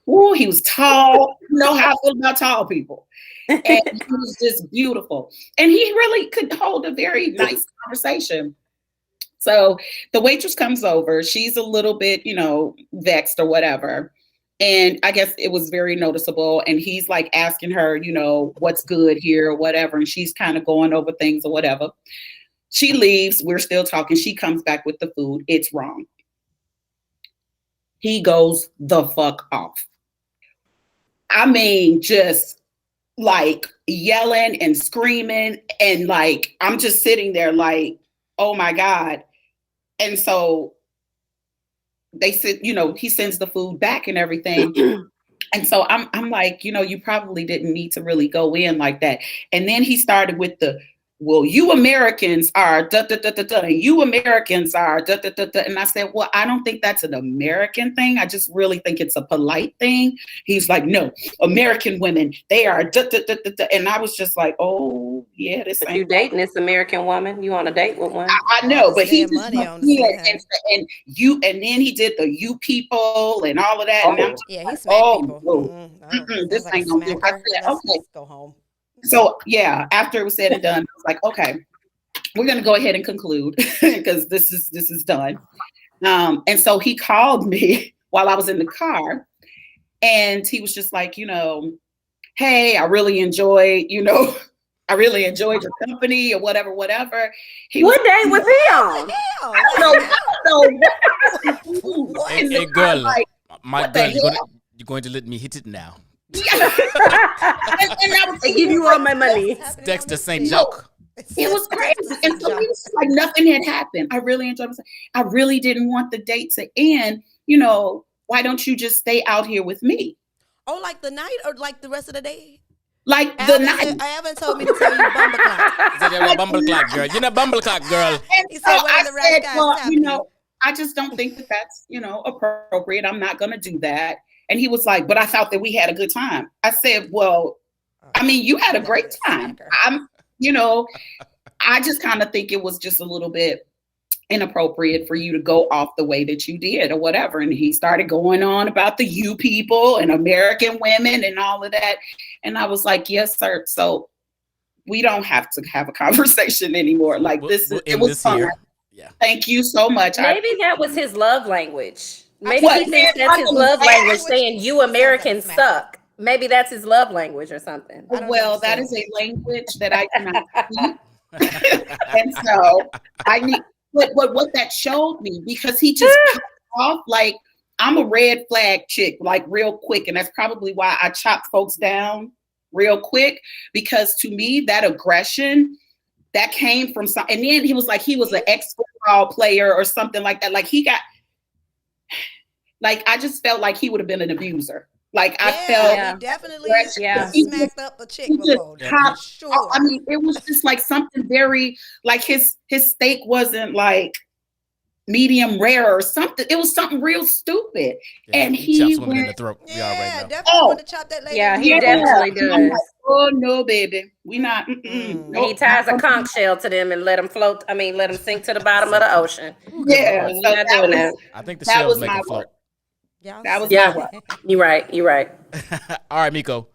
Oh, he was tall. You know how I feel about tall people. And he was just beautiful. And he really could hold a very nice conversation. So the waitress comes over. She's a little bit, vexed or whatever. And I guess it was very noticeable. And he's like asking her, what's good here or whatever. And she's kind of going over things or whatever. She leaves. We're still talking. She comes back with the food. It's wrong. He goes the fuck off. I mean, just like yelling and screaming. And like, I'm just sitting there like, oh my God. And so they said, he sends the food back and everything. And so I'm like, you probably didn't need to really go in like that. And then he started with well, you Americans are da da da da da, and you Americans are da da da da. And I said, well, I don't think that's an American thing. I just really think it's a polite thing. He's like, no, American women, they are da da da da da. And I was just like, oh yeah, this. But you dating this American woman? You on a date with one? I know, but he just money on and then he did the you people and all of that. Oh. And Yeah, he smacked people. This ain't gonna do. I said, okay, let's go home. So yeah, after it was said and done, I was like, okay, we're gonna go ahead and conclude because this is done. And so he called me while I was in the car, and he was just like, hey, I really enjoyed your company or whatever. What day was he on? I don't know. Hey, girl, like, my girl, you're going to let me hit it now. and I was give you all my money. Dexter St. Joke. It was crazy. And so he was like, nothing had happened. I really enjoyed it. I really didn't want the date to end. Why don't you just stay out here with me? Oh, like the night or like the rest of the day? Like the night. I haven't told me to tell you Bumbleclock. He said, you're a Bumbleclock girl. You're a Bumbleclock girl. And He so said, I said, well, I just don't think that that's, appropriate. I'm not going to do that. And he was like, but I thought that we had a good time. I said, well, I mean, you had a great time. I just kind of think it was just a little bit inappropriate for you to go off the way that you did or whatever. And he started going on about the you people and American women and all of that. And I was like, yes, sir. So we don't have to have a conversation anymore. Like it was fun. Yeah. Thank you so much. Maybe that was his love language. Maybe he thinks that's his love language, saying you Americans suck. Maybe that's his love language or something. Well, that is a language that I cannot speak. And so I need, but what that showed me, because he just cut off, like, I'm a red flag chick, like real quick. And that's probably why I chop folks down real quick, because to me, that aggression, that came from some, and then he was like, he was an ex-football player or something like that. Like I just felt like he would have been an abuser. Like I felt he definitely smacked up a chick before. Sure. I mean, it was just like something very, like his steak wasn't like medium rare or something. It was something real stupid. Yeah, and he chops women in the throat. Definitely want to chop that lady. Yeah, he definitely does. Like, oh no, baby, we not. Nope. He ties a conch shell to them and let them float. I mean, let them sink to the bottom of the ocean. Yeah, so not doing that. I think the shells make them float. That was my work. You're right. All right, Miko.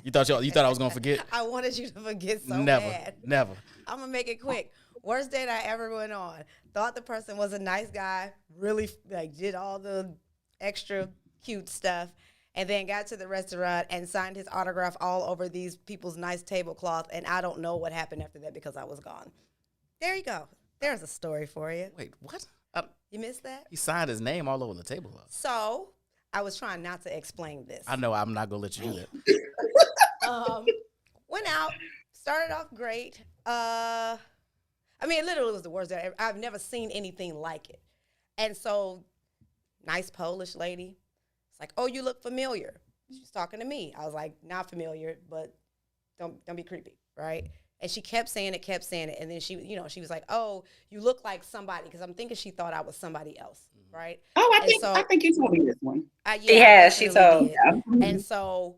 You thought I was gonna forget? I wanted you to forget so bad. Never. I'm gonna make it quick. Worst date I ever went on. Thought the person was a nice guy. Really, did all the extra cute stuff, and then got to the restaurant and signed his autograph all over these people's nice tablecloth. And I don't know what happened after that because I was gone. There you go. There's a story for you. Wait, what? You missed that? He signed his name all over the tablecloth. So I was trying not to explain this. I know I'm not gonna let you do that. Went out, started off great. I mean, it literally was the worst day. I've never seen anything like it. And so, nice Polish lady. It's like, oh, you look familiar. She's talking to me. I was like, not familiar, but don't be creepy, right? And she kept saying it. And then she was like, oh, you look like somebody. Because I'm thinking she thought I was somebody else, right? Oh, I think you told me this one. She told. Yeah. And so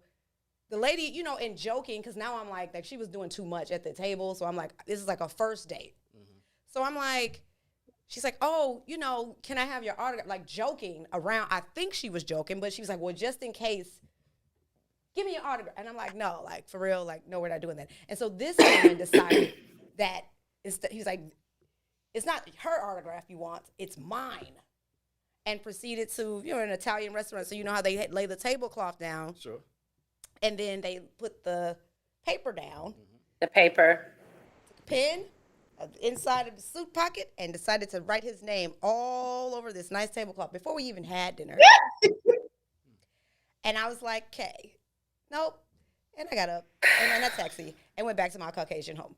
the lady, in joking, because now I'm like she was doing too much at the table. So I'm like, this is like a first date. Mm-hmm. So I'm like, she's like, oh, can I have your autograph? Like joking around. I think she was joking, but she was like, well, just in case, give me your autograph. And I'm like, no, like for real, like no, we're not doing that. And so this man decided that he's like, it's not her autograph you want, it's mine. And proceeded to, an Italian restaurant, so you know how they lay the tablecloth down. Sure. And then they put the paper down. The paper. Pen inside of the suit pocket and decided to write his name all over this nice tablecloth before we even had dinner. And I was like, okay, nope. And I got up and in a taxi and went back to my Caucasian home.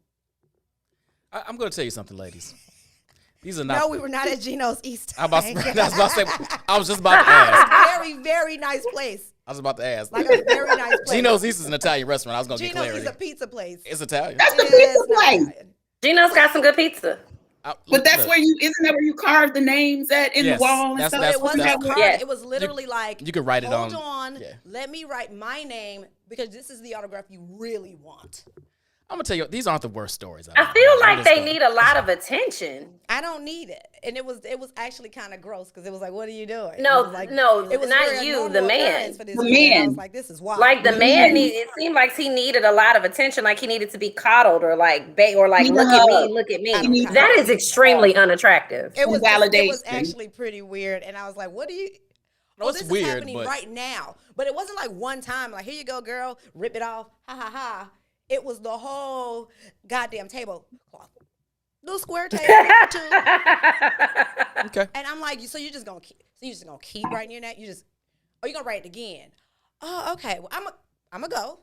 I'm going to tell you something, ladies. These are not. No, we were not at Gino's East. I was just about to ask. Very, very nice place. I was about to ask. Like a very nice place. Gino's East is an Italian restaurant. I was going to get Gino's clarity. is a pizza place. It's Italian. That's the It is pizza not place. Italian. Gino's got some good pizza. But that's where isn't that where you carve the names at in Yes, the wall and that's- stuff? But it wasn't that's- carved. Yeah. It was literally like, you could write it hold on- on, yeah. let me write my name because this is the autograph you really want. I'm going to tell you, these aren't the worst stories. I feel like they need a lot of attention. I don't need it. And it was actually kind of gross because it was like, what are you doing? No, It was like, no, it was not very you, normal the man. occurrence for this The man. I man. was like, this is wild. Like the man it seemed like he needed a lot of attention, like he needed to be coddled or like look at me. I don't That is extremely ununattractive. it was validation. actually pretty weird. And I was like, what do you... No, Oh, it's this is weird, happening but right now. But it wasn't like one time, like, here you go, girl, rip it off, ha, ha, ha. It was the whole goddamn tablecloth. Little square table, too. Okay. And I'm like, so you're just gonna keep writing your name? You gonna write it again? Oh, okay. Well, I'm gonna go.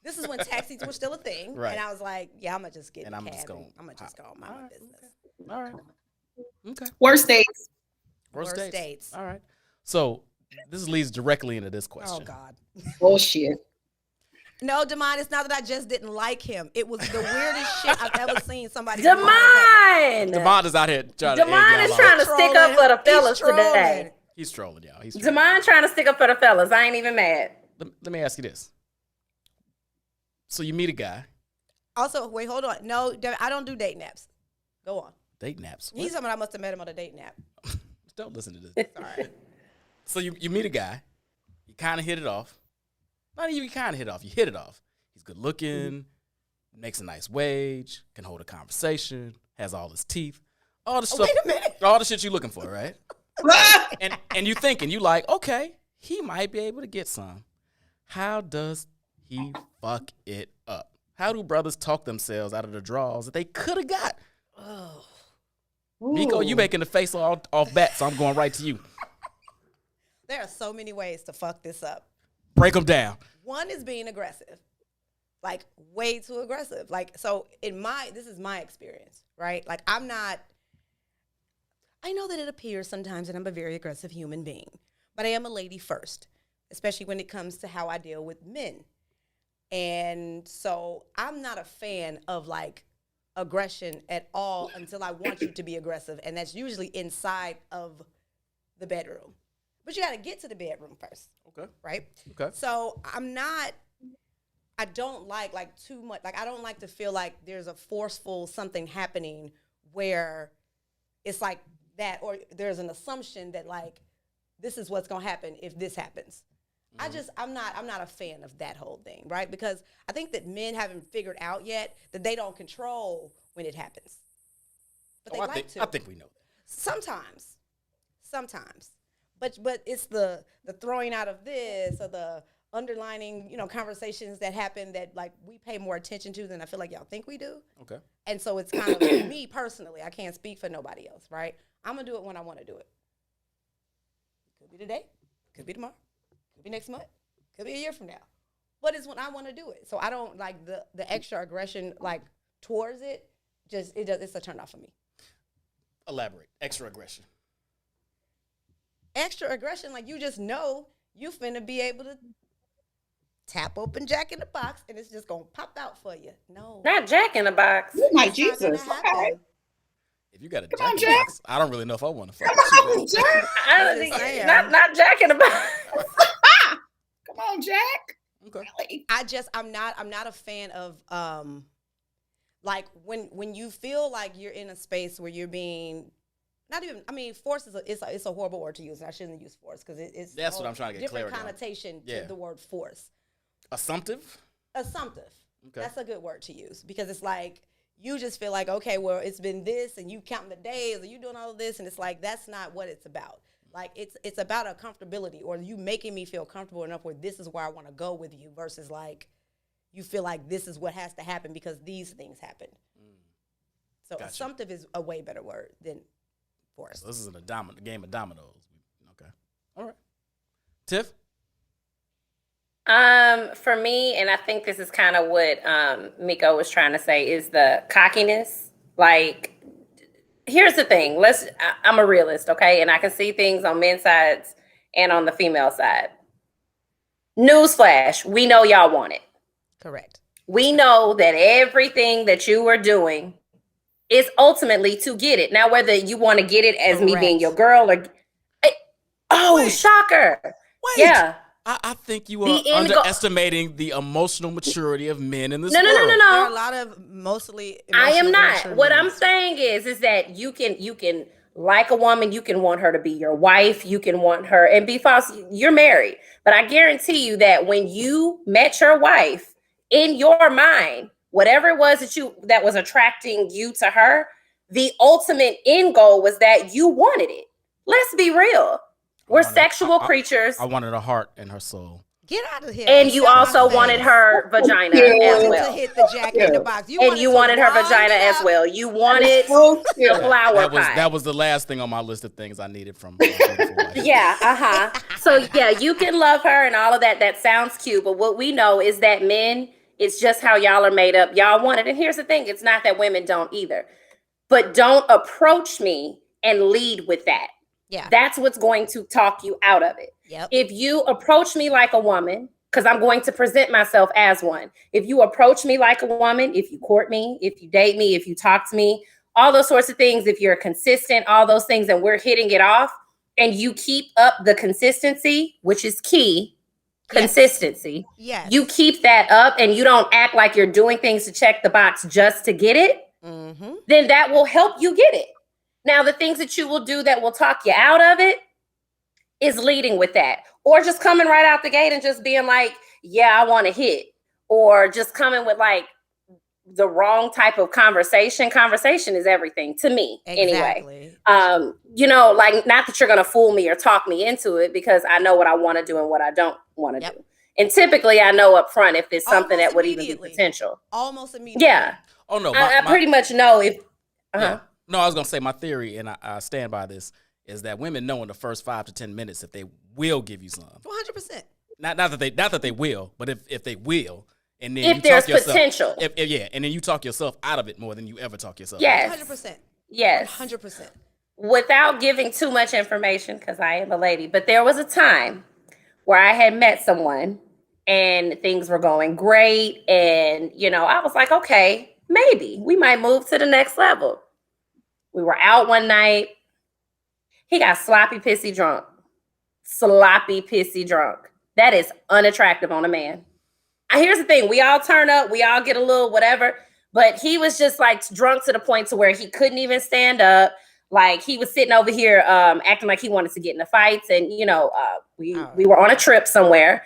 This is when taxis were still a thing, Right. and I was like, yeah, I'm gonna just get in And the I'm just cab. gonna I'm gonna just go on my business. All right. Okay. Worst dates. Worst Worst dates. dates. All right. So this leads directly into this question. Oh God. Bullshit. No, Demond, it's not that I just didn't like him. It was the weirdest shit I've ever seen somebody do on camera. Demond! Demond is out here trying to egg Demond y'all is on. trying to stick up for the fellas He's trolling. today. He's trolling y'all. He's trolling. Demond trying to stick up for the fellas. I ain't even mad. Let me ask you this. So you meet a guy, Also, wait, hold on. No, I don't do date naps. Go on. date naps. He's someone I must have met him on a date nap. Don't listen to this. Sorry. So you meet a guy, you kind of hit it off. Not even kind of hit it off. You hit it off. He's good looking, makes a nice wage, can hold a conversation, has all his teeth, all the stuff. Wait a minute. All the shit you're looking for, right? and you thinking, you like, okay, he might be able to get some. How does he fuck it up? How do brothers talk themselves out of the draws that they could have got? Oh. Nico, you making the face off bat, so I'm going right to you. There are so many ways to fuck this up. Break them down. One is being aggressive. Like way too aggressive. Like, so this is my experience, right? Like I know that it appears sometimes that I'm a very aggressive human being, but I am a lady first, especially when it comes to how I deal with men. And so I'm not a fan of like aggression at all until I want you to be aggressive. And that's usually inside of the bedroom. But you got to get to the bedroom first. Okay. Right? Okay. So I don't like too much. Like I don't like to feel like there's a forceful something happening where it's like that, or there's an assumption that like this is what's gonna happen if this happens. I'm not a fan of that whole thing, right? Because I think that men haven't figured out yet that they don't control when it happens. But they like to. I think we know that. Sometimes. But it's the throwing out of this or the underlining, conversations that happen that like we pay more attention to than I feel like y'all think we do. Okay. And so it's kind of me personally. I can't speak for nobody else, right? I'm gonna do it when I want to do it. Could be today, could be tomorrow, could be next month, could be a year from now. But it's when I want to do it. So I don't like the extra aggression like towards it. It's a turn off for me. Elaborate. Extra aggression. Extra aggression, like you just know you finna be able to tap open Jack in the Box and it's just gonna pop out for you. No. Not Jack in the Box. Oh my It's not gonna Jesus. happen. Okay. If you got a Come on, Jack in the Jack. Box, I don't really know if I want to fuck Come with on, you. Jack. I don't I'm think just saying. not Jack in the Box. Come on, Jack. Okay. Really? I'm not a fan of like when you feel like you're in a space where you're being force is a horrible word to use, and I shouldn't use force because it's That's what I'm trying to get different clarity on. connotation Yeah. to the word force. Assumptive? Assumptive. Okay. That's a good word to use because it's like you just feel like, okay, well, it's been this and you counting the days and you doing all of this, and it's like that's not what it's about. Like it's about a comfortability, or you making me feel comfortable enough where this is where I want to go with you versus like you feel like this is what has to happen because these things happen. So Gotcha. assumptive is a way better word than force. So this is a game of dominoes. Okay. All right. Tiff? For me, and I think this is kind of what Miko was trying to say, is the cockiness. Like, here's the thing. I'm a realist, okay? And I can see things on men's sides and on the female side. Newsflash, we know y'all want it. Correct. We know that everything that you are doing is ultimately to get it. Now, whether you want to get it as me being Correct. your girl or... Wait. Shocker. Wait. Yeah. I think you The are end goal- underestimating the emotional maturity of men in this No. world. There are a lot of mostly. I am emotionally not. immature What men. I'm saying is that you can like a woman, you can want her to be your wife, you can want her and be false. You're married, but I guarantee you that when you met your wife, in your mind, whatever it was that was attracting you to her, the ultimate end goal was that you wanted it. Let's be real. We're sexual creatures. I wanted her heart and her soul. Get out of here. And you Get out also my wanted face. her vagina Yeah. as To well. hit the Jack in the Box. And you wanted her vagina as well. You wanted Oh, the yeah. flower pie. That was the last thing on my list of things I needed from my beautiful wife. Yeah, So yeah, you can love her and all of that. That sounds cute. But what we know is that men, it's just how y'all are made up. Y'all want it. And here's the thing. It's not that women don't either. But don't approach me and lead with that. Yeah. That's what's going to talk you out of it. Yep. If you approach me like a woman, because I'm going to present myself as one. If you approach me like a woman, if you court me, if you date me, if you talk to me, all those sorts of things, if you're consistent, all those things, and we're hitting it off, and you keep up the consistency, which is key, consistency. Yes. You keep that up and you don't act like you're doing things to check the box just to get it, Mm-hmm. then that will help you get it. Now, the things that you will do that will talk you out of it is leading with that. Or just coming right out the gate and just being like, yeah, I want to hit. Or just coming with like the wrong type of conversation. Conversation is everything to me anyway. Like not that you're going to fool me or talk me into it because I know what I want to do and what I don't want to do. And typically I know up front if there's something Almost that would even be immediately. potential. Almost immediately. Yeah. Oh no, I pretty much know if, yeah. No, I was gonna say my theory, and I stand by this, is that women know in the first 5 to 10 minutes that they will give you some. 100%. Not that they will, but if they will, and then if you there's talk yourself, potential. and then you talk yourself out of it more than you ever talk yourself. Yes. out of it. 100%. Yes. 100%. Without giving too much information, because I am a lady, but there was a time where I had met someone and things were going great. And, I was like, okay, maybe we might move to the next level. We were out one night. He got sloppy, pissy drunk. Sloppy, pissy drunk. That is unattractive on a man. Here's the thing. We all turn up. We all get a little whatever. But he was just like drunk to the point to where he couldn't even stand up. Like he was sitting over here acting like he wanted to get in the fights. And, we were on a trip somewhere,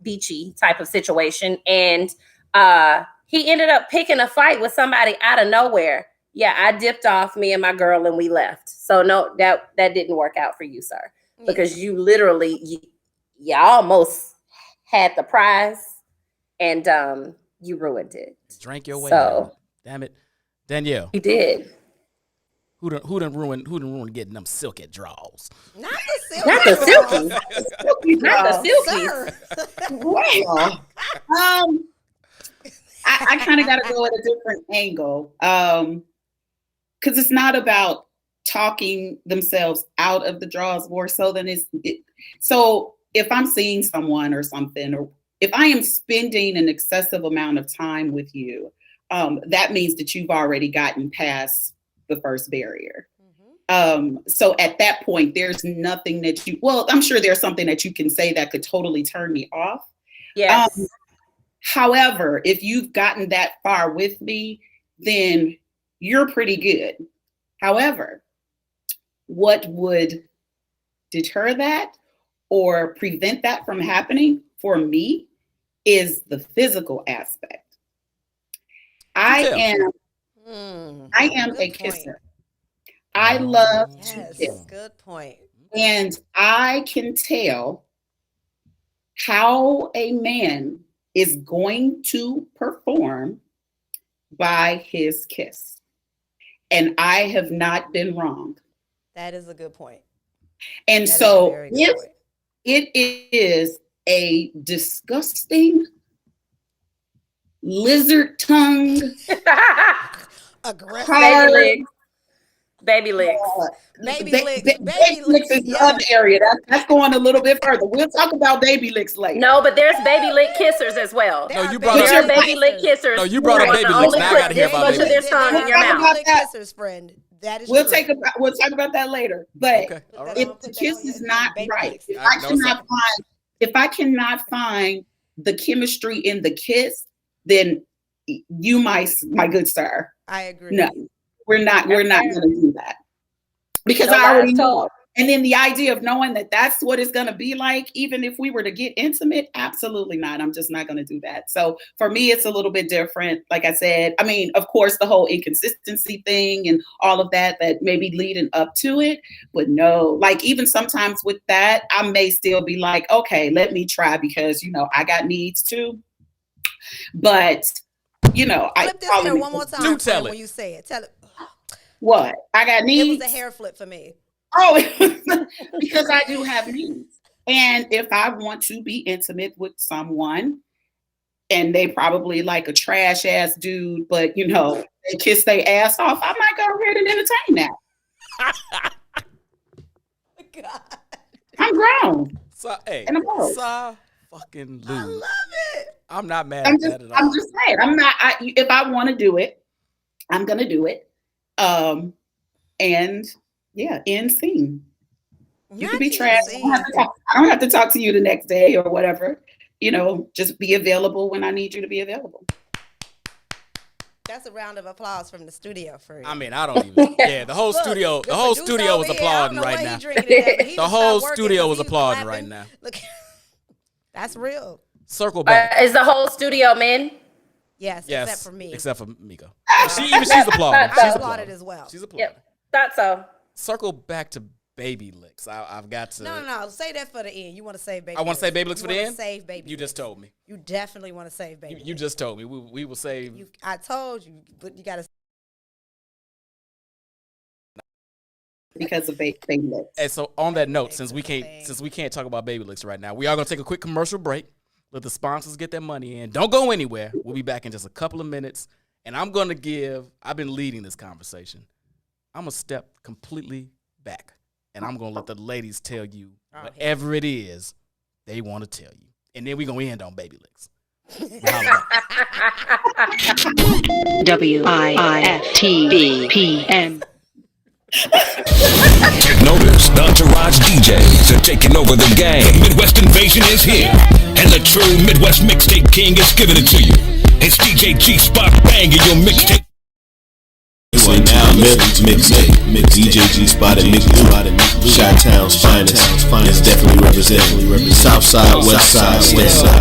beachy type of situation. And he ended up picking a fight with somebody out of nowhere. Yeah, I dipped off, me and my girl, and we left. So no, that didn't work out for you, sir, because you literally you almost had the prize, and you ruined it. Drank your way. So, damn it, Danielle. You did. Who done ruin getting them silky draws? Not the silky. Not the silkies. Not the silkies. Well, I kind of got to go at a different angle because it's not about talking themselves out of the draws more so than so if I'm seeing someone or something, or if I am spending an excessive amount of time with you, that means that you've already gotten past the first barrier. So at that point, there's nothing that I'm sure there's something that you can say that could totally turn me off. Yes. However, if you've gotten that far with me, then you're pretty good. However, what would deter that or prevent that from happening for me is the physical aspect. I am a kisser. I love to kiss. Good point. And I can tell how a man is going to perform by his kiss. And I have not been wrong. That is a good point. And so if it is a disgusting lizard tongue, aggressive baby licks. Baby licks is the other area. That's going a little bit further. We'll talk about baby licks later. No, but there's baby lick kissers as well. No, you brought up baby lick kissers. No, you brought up baby licks. Now I gotta hear about baby licks. Tongue in your mouth. Kissers, friend. That is we'll true. We'll talk about that later. But if the kiss is not right, if I cannot find the chemistry in the kiss, then you, my good sir. I agree. No, we're not going to do that because I already know. And then the idea of knowing that that's what it's going to be like, even if we were to get intimate, absolutely not. I'm just not going to do that. So for me, it's a little bit different. Like I said, I mean, of course, the whole inconsistency thing and all of that may be leading up to it. But no, like even sometimes with that, I may still be like, okay, let me try because, I got needs too. But, flip this hair one more time. Do tell it. When you say it. Tell it. What? I got needs? It was a hair flip for me. Oh, because I do have needs. And if I want to be intimate with someone and they probably like a trash ass dude, but they kiss their ass off, I might go ahead and entertain that. God. I'm grown. So, hey, and I'm old. Fucking Lou. I love it. I'm not mad at that at all. I'm just saying, if I want to do it, I'm going to do it. And yeah, end scene. You can be trash. I don't have to talk to you the next day or whatever. Just be available when I need you to be available. That's a round of applause from the studio for you. I mean, I don't even. Yeah, the whole studio was applauding right now. The whole studio was applauding right now. Look, that's real. Circle back. Is the whole studio men? Yes, except for me. Except for Mika. She's applauding. She's applauded as well. She's applauding. Yep. Thought so. Circle back to baby licks. I've got to. No. Say that for the end. You want to save baby. I want to say baby licks for the end. Save baby. You just told me. You definitely want to save baby. You just told me we will save. I told you, but you got to. Because of baby licks. And so on that note, since we can't talk about baby licks right now, we are gonna take a quick commercial break. Let the sponsors get their money in. Don't go anywhere. We'll be back in just a couple of minutes, and I've been leading this conversation. I'm gonna step completely back, and I'm gonna let the ladies tell you whatever it is they want to tell you, and then we're gonna end on baby licks. WIFTBPM. Take notice, the Entourage DJs are taking over the game. The Midwest invasion is here, and the true Midwest mixtape king is giving it to you. It's DJ G-Spot banging your mixtape. Right now, mixtape, DJ G-Spot and Chi-Town's finest. It's definitely representing South Side, West Side,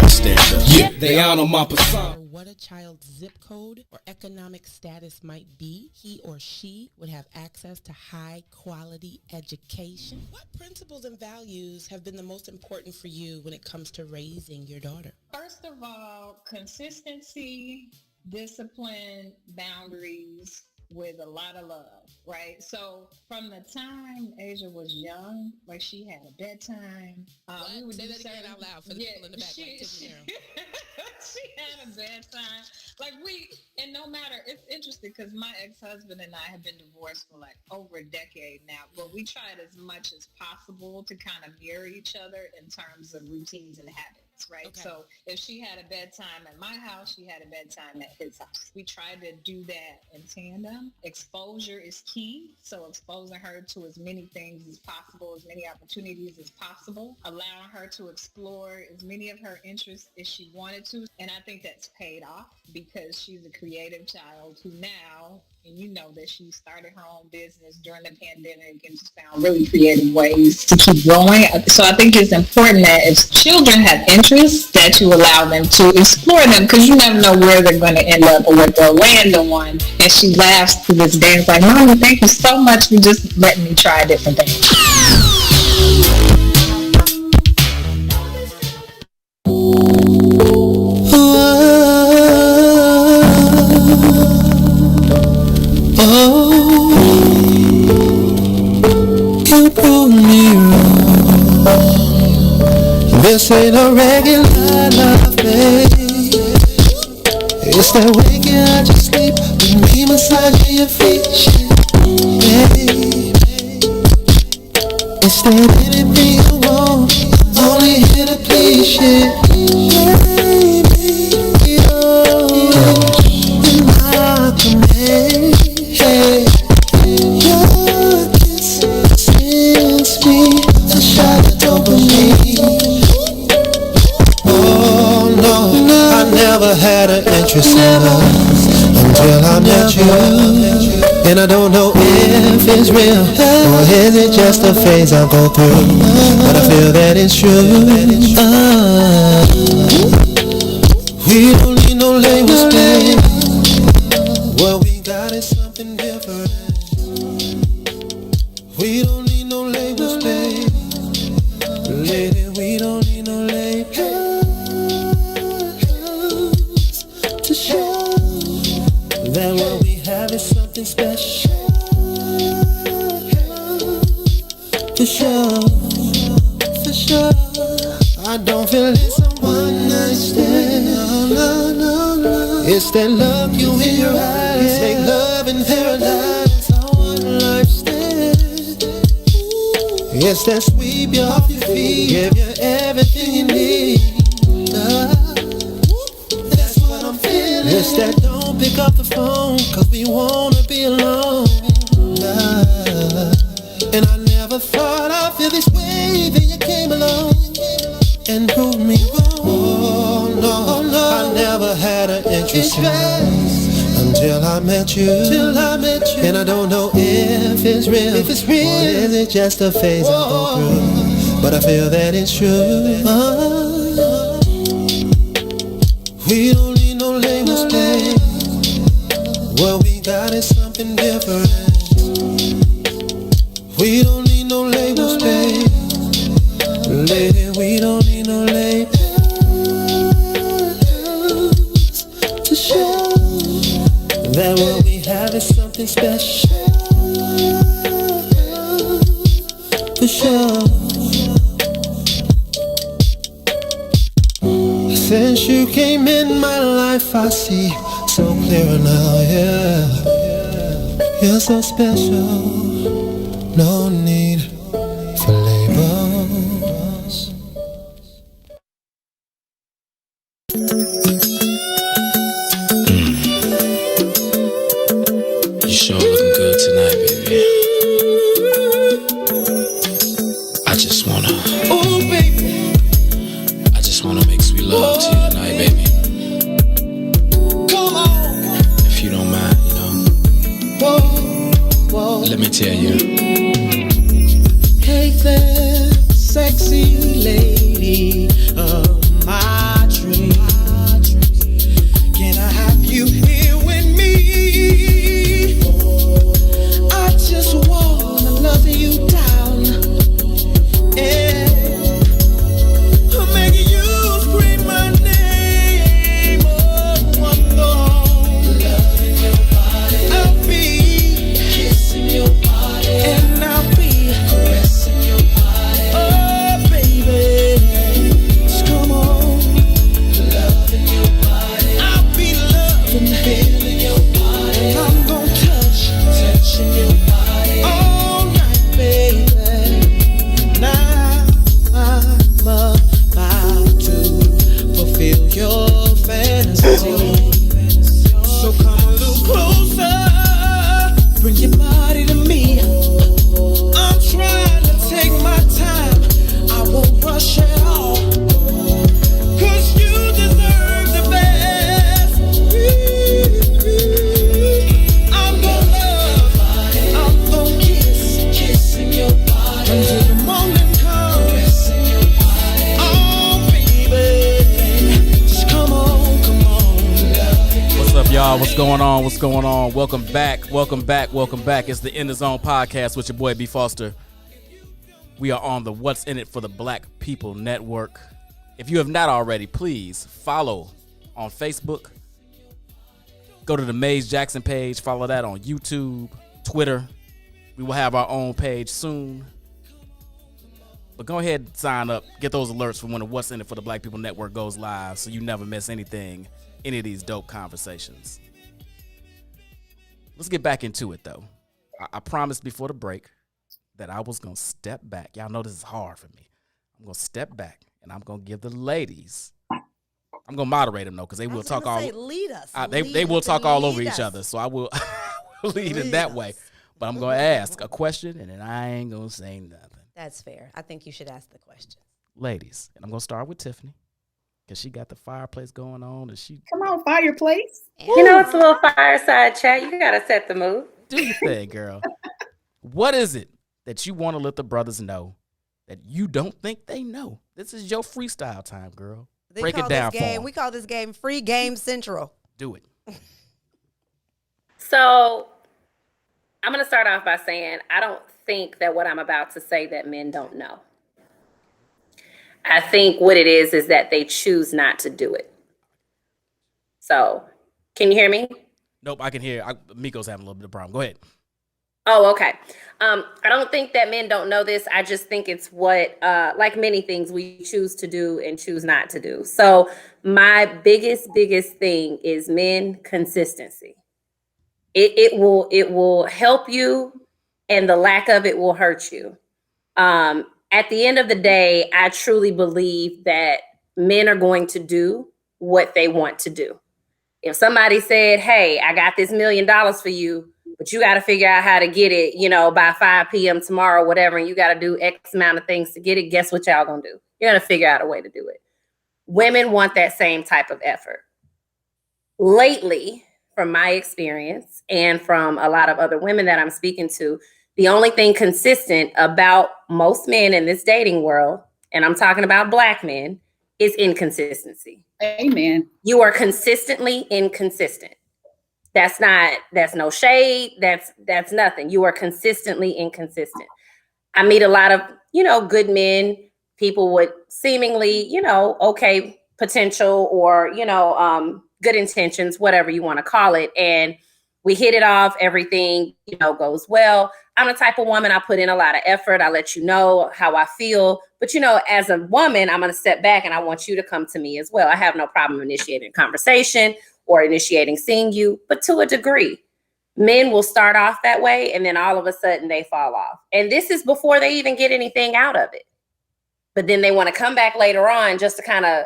stand up. Yeah, they out on my persona. what a child's zip code or economic status might be, he or she would have access to high quality education. What principles and values have been the most important for you when it comes to raising your daughter? First of all, consistency, discipline, boundaries, with a lot of love, right? So from the time Asia was young, like she had a bedtime. We would Say that again out loud for the people in the back, like Tiffany Merrill. She had a bedtime. Like and no matter, it's interesting because my ex-husband and I have been divorced for like over a decade now, but we tried as much as possible to kind of mirror each other in terms of routines and habits. Right. Okay. So if she had a bedtime at my house, she had a bedtime at his house. We tried to do that in tandem. Exposure is key. So exposing her to as many things as possible, as many opportunities as possible, allowing her to explore as many of her interests as she wanted to. And I think that's paid off because she's a creative child who now, and you know that she started her own business during the pandemic and just found really creative ways to keep growing. So I think it's important that if children have interests, that you allow them to explore them because you never know where they're going to end up or what they'll land on. And she laughs to this day. It's like, Mommy, thank you so much for just letting me try different things. You prove me wrong. This ain't a regular love, babe. It's that waking out your sleep with me massaging your feet, babe. It's that anything you want, I'm only here to please you, baby. You're in my command, hey. Your kiss sends me a shot of dopamine. Oh no, I never had an interest in us until I met you. And I don't know if it's real or is it just a phase I go through, but I feel that it's true. We don't need no labels, babe. What we got is something different. We don't need no labels, babe. Lady, we don't need no labels to show that what we have is something special. For sure, for sure. I don't feel it's a one night stand. No, no, no. It's that look you in your eyes, make love in paradise. I want a life stand. It's that sweep you off your feet, give you everything you need. That's what I'm feeling. It's that don't pick up the phone, cause we wanna be alone. And I never thought I'd feel this way, then you came along and proved me wrong. Oh no, I never had an interest in us until I met you. And I don't know if it's real, or is it just a phase I go through, but I feel that it's true. We don't need no labels, babe. What we got is something different. We don't need no labels, babe. Lady, we don't need no labels to show that what we have is something special. For sure. Since you came in my life, I see so clear now, yeah. You're so special. No need for labels. You sure looking good tonight, baby. I just wanna, oh baby, I just wanna make sweet love to you tonight, baby. Come on, if you don't mind, you know. Whoa, whoa. Let me tell you. Hey there, sexy lady of my dreams. Can y'all? What's going on? What's going on? Welcome back. Welcome back. Welcome back. It's the In the Zone podcast with your boy B Foster. We are on the What's in It for the Black People Network. If you have not already, please follow on Facebook. Go to the Maze Jackson page. Follow that on YouTube, Twitter. We will have our own page soon. But go ahead and sign up. Get those alerts for when the What's in It for the Black People Network goes live so you never miss anything, any of these dope conversations. Let's get back into it, though. I promised before the break that I was going to step back. Y'all know this is hard for me. I'm going to step back, and I'm going to give the ladies, I'm going to moderate them, though, because they will talk all lead us. They will talk all over each other, so I will lead in that way. But I'm going to ask a question, and then I ain't going to say nothing. That's fair. I think you should ask the question. Ladies, and I'm going to start with Tiffany, because she got the fireplace going on. And she Come on, fireplace. You know, it's a little fireside chat. You got to set the mood. Do your thing, girl. What is it that you want to let the brothers know that you don't think they know? This is your freestyle time, girl. Break it down for them. We call this game Free Game Central. Do it. So I'm going to start off by saying I don't think that what I'm about to say that men don't know. I think what it is that they choose not to do it. So, can you hear me? Nope, I can hear. Miko's having a little bit of problem. Go ahead. Oh, okay. I don't think that men don't know this. I just think it's what, like many things, we choose to do and choose not to do. So my biggest thing is men consistency. It will help you, and the lack of it will hurt you. At the end of the day, I truly believe that men are going to do what they want to do. If somebody said, hey, I got this $1 million for you, but you got to figure out how to get it, by 5 p.m. tomorrow, whatever, and you got to do X amount of things to get it, guess what y'all going to do? You're going to figure out a way to do it. Women want that same type of effort. Lately, from my experience and from a lot of other women that I'm speaking to, the only thing consistent about most men in this dating world, and I'm talking about Black men, is inconsistency. Amen. You are consistently inconsistent. That's no shade. That's nothing. You are consistently inconsistent. I meet a lot of, good men, people with seemingly, okay potential or, good intentions, whatever you want to call it. And we hit it off. Everything, goes well. I'm the type of woman, I put in a lot of effort. I let you know how I feel. But, as a woman, I'm going to step back and I want you to come to me as well. I have no problem initiating a conversation or initiating seeing you, but to a degree. Men will start off that way and then all of a sudden they fall off. And this is before they even get anything out of it. But then they want to come back later on just to kind of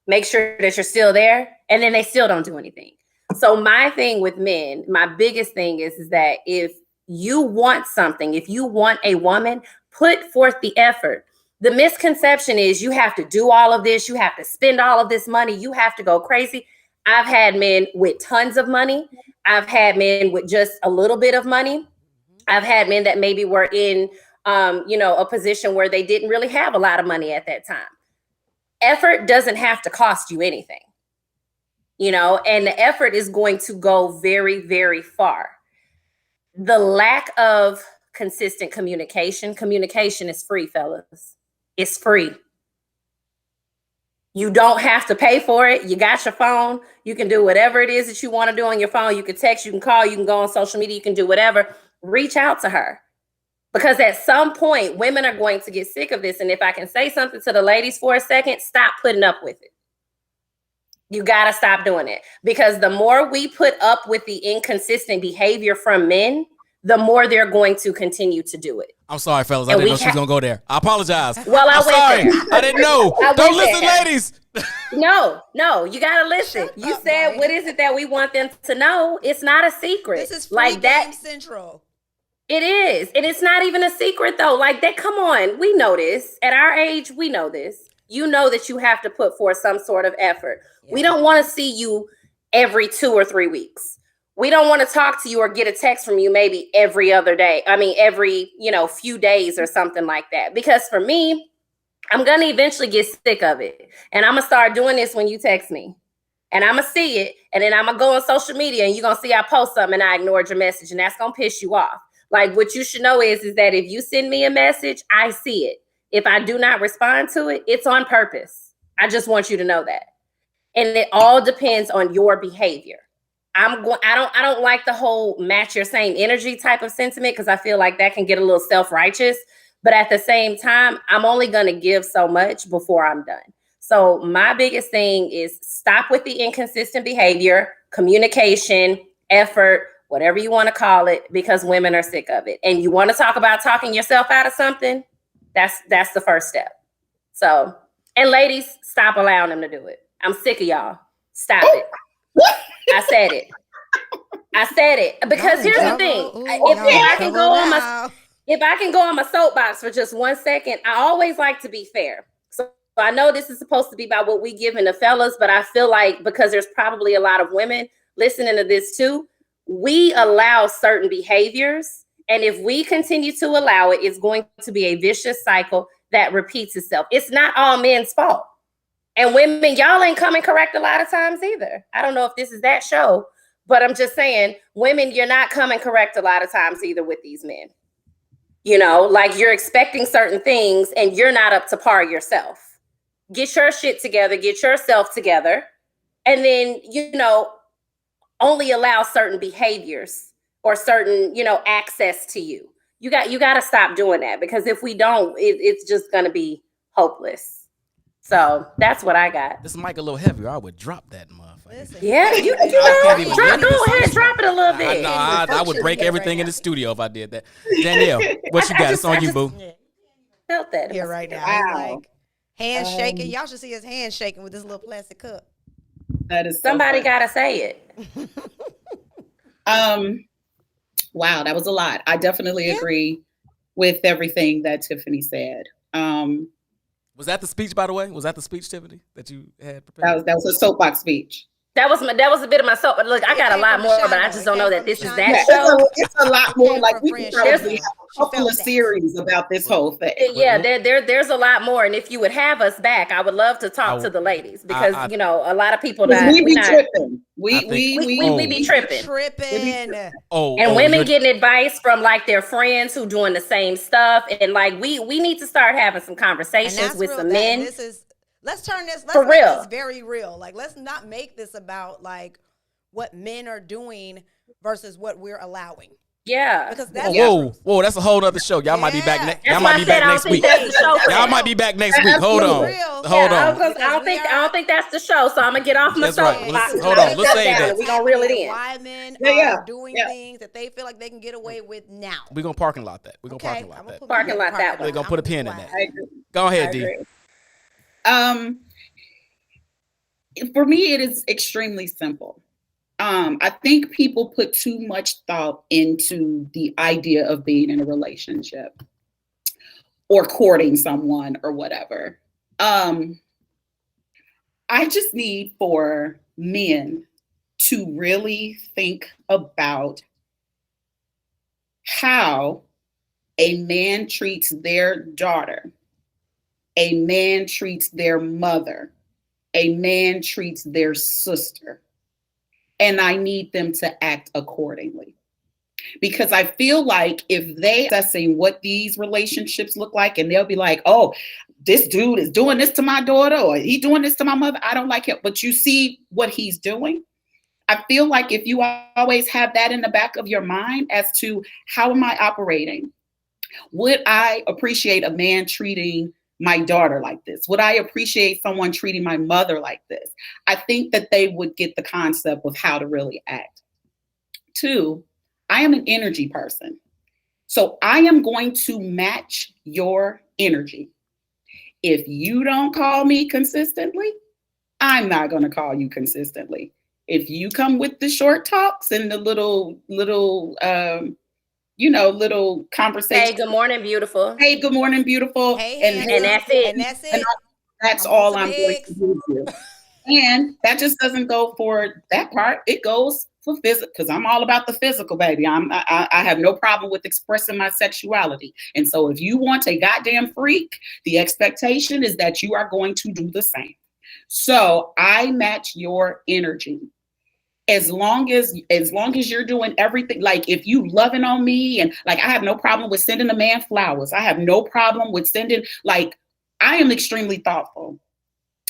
make sure that you're still there. And then they still don't do anything. So my thing with men, my biggest thing is that if you want something, if you want a woman, put forth the effort. The misconception is you have to do all of this. You have to spend all of this money. You have to go crazy. I've had men with tons of money. I've had men with just a little bit of money. I've had men that maybe were in, a position where they didn't really have a lot of money at that time. Effort doesn't have to cost you anything, and the effort is going to go very, very far. The lack of consistent communication is free, fellas. It's free. You don't have to pay for it. You got your phone. You can do whatever it is that you want to do on your phone. You can text, you can call, you can go on social media, you can do whatever. Reach out to her. Because at some point, women are going to get sick of this. And if I can say something to the ladies for a second, stop putting up with it. You got to stop doing it. Because the more we put up with the inconsistent behavior from men, the more they're going to continue to do it. I'm sorry, fellas. I didn't know she was going to go there. I apologize. Well, I'm sorry. I didn't know. Don't listen, ladies. No, you got to listen. You said, Brian, what is it that we want them to know? It's not a secret. This is Free Game Central. It is. And it's not even a secret, though. Like that, come on. We know this. At our age, we know this. You know that you have to put forth some sort of effort. Yeah. We don't want to see you every 2 or 3 weeks. We don't want to talk to you or get a text from you maybe every other day. I mean, every, few days or something like that. Because for me, I'm going to eventually get sick of it. And I'm going to start doing this when you text me. And I'm going to see it. And then I'm going to go on social media and you're going to see I post something and I ignored your message. And that's going to piss you off. Like what you should know is that if you send me a message, I see it. If I do not respond to it, it's on purpose. I just want you to know that. And it all depends on your behavior. I don't like the whole match your same energy type of sentiment because I feel like that can get a little self-righteous. But at the same time, I'm only going to give so much before I'm done. So my biggest thing is stop with the inconsistent behavior, communication, effort, whatever you want to call it, because women are sick of it. And you want to talk about talking yourself out of something? That's the first step. So, and ladies, stop allowing them to do it. I'm sick of y'all. Stop it. I said it. Because here's the thing. If I can go on my soapbox for just 1 second, I always like to be fair. So I know this is supposed to be about what we giving the fellas, but I feel like because there's probably a lot of women listening to this too, we allow certain behaviors. And if we continue to allow it, it's going to be a vicious cycle that repeats itself. It's not all men's fault. And women, y'all ain't coming correct a lot of times either. I don't know if this is that show, but I'm just saying, women, you're not coming correct a lot of times either with these men. You know, like you're expecting certain things and you're not up to par yourself. Get your shit together, get yourself together, and then, you know, only allow certain behaviors or certain, you know, access to you. You got to stop doing that because if we don't, it's just going to be hopeless. So that's what I got. This mic a little heavier. I would drop that motherfucker. Yeah, you know, go ahead, drop it a little bit. I would break everything in the studio if I did that. Danielle, what you got? It's on you, boo. Felt that here right now. Wow. Like hands shaking. Y'all should see his hands shaking with this little plastic cup. That is somebody gotta say it. Wow, that was a lot. I definitely agree with everything that Tiffany said. Was that the speech, by the way? Was that the speech, Tiffany, that you had prepared? That was a soapbox speech. That was a bit of my soap. Look, I got a lot more, but I just don't know that this is that show. It's a lot more. Like we could probably have a couple of series about this whole thing. Yeah, there's a lot more. And if you would have us back, I would love to talk to the ladies because you know a lot of people that we be tripping. We be tripping. Tripping. Women getting advice from like their friends who doing the same stuff, and like we need to start having some conversations with some men. Let's turn this. Let's for make real. This very real. Like, let's not make this about like what men are doing versus what we're allowing. Yeah. Because that's whoa, that's a whole other show. Y'all might be back. Y'all might be back next week. Y'all might be back next week. Hold on. I don't think that's the show. So I'm gonna get off my soapbox. Hold on. Let's say that. We gonna reel it in. Why men are doing things that they feel like they can get away with now. We're gonna parking lot that. We're gonna parking lot that. We're gonna put a pin in that. Go ahead, D. For me, it is extremely simple. I think people put too much thought into the idea of being in a relationship or courting someone or whatever. I just need for men to really think about how a man treats their daughter, a man treats their mother, a man treats their sister. And I need them to act accordingly. Because I feel like if they assessing what these relationships look like, and they'll be like, oh, this dude is doing this to my daughter, or he doing this to my mother, I don't like it. But you see what he's doing. I feel like if you always have that in the back of your mind as to how am I operating? Would I appreciate a man treating my daughter like this? Would I appreciate someone treating my mother like this? I think that they would get the concept of how to really act. 2, I am an energy person. So I am going to match your energy. If you don't call me consistently, I'm not going to call you consistently. If you come with the short talks and the little conversation. Hey, good morning, beautiful. Hey, good morning, beautiful. Hey, and that's it. And that's it. That's all I'm going to do for you. And that just doesn't go for that part. It goes for physical, because I'm all about the physical, baby. I have no problem with expressing my sexuality. And so if you want a goddamn freak, the expectation is that you are going to do the same. So I match your energy. As long as you're doing everything, like if you loving on me, and like I have no problem with sending a man flowers. I have no problem with sending, like, I am extremely thoughtful.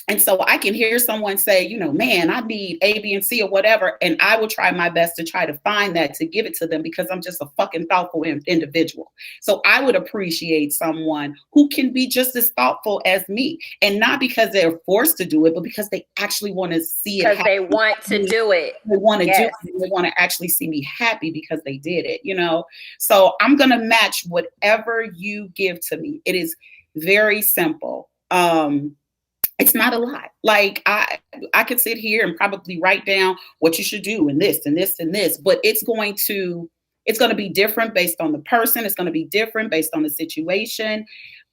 And so I can hear someone say, you know, man, I need A, B, and C or whatever. And I will try my best to try to find that, to give it to them, because I'm just a fucking thoughtful individual. So I would appreciate someone who can be just as thoughtful as me, and not because they're forced to do it, but because they actually want to see it. Because they want to do it. They want to do it. They want to actually see me happy because they did it, you know? So I'm going to match whatever you give to me. It is very simple. It's not a lot. Like I could sit here and probably write down what you should do and this and this and this, but it's going to be different based on the person. It's going to be different based on the situation.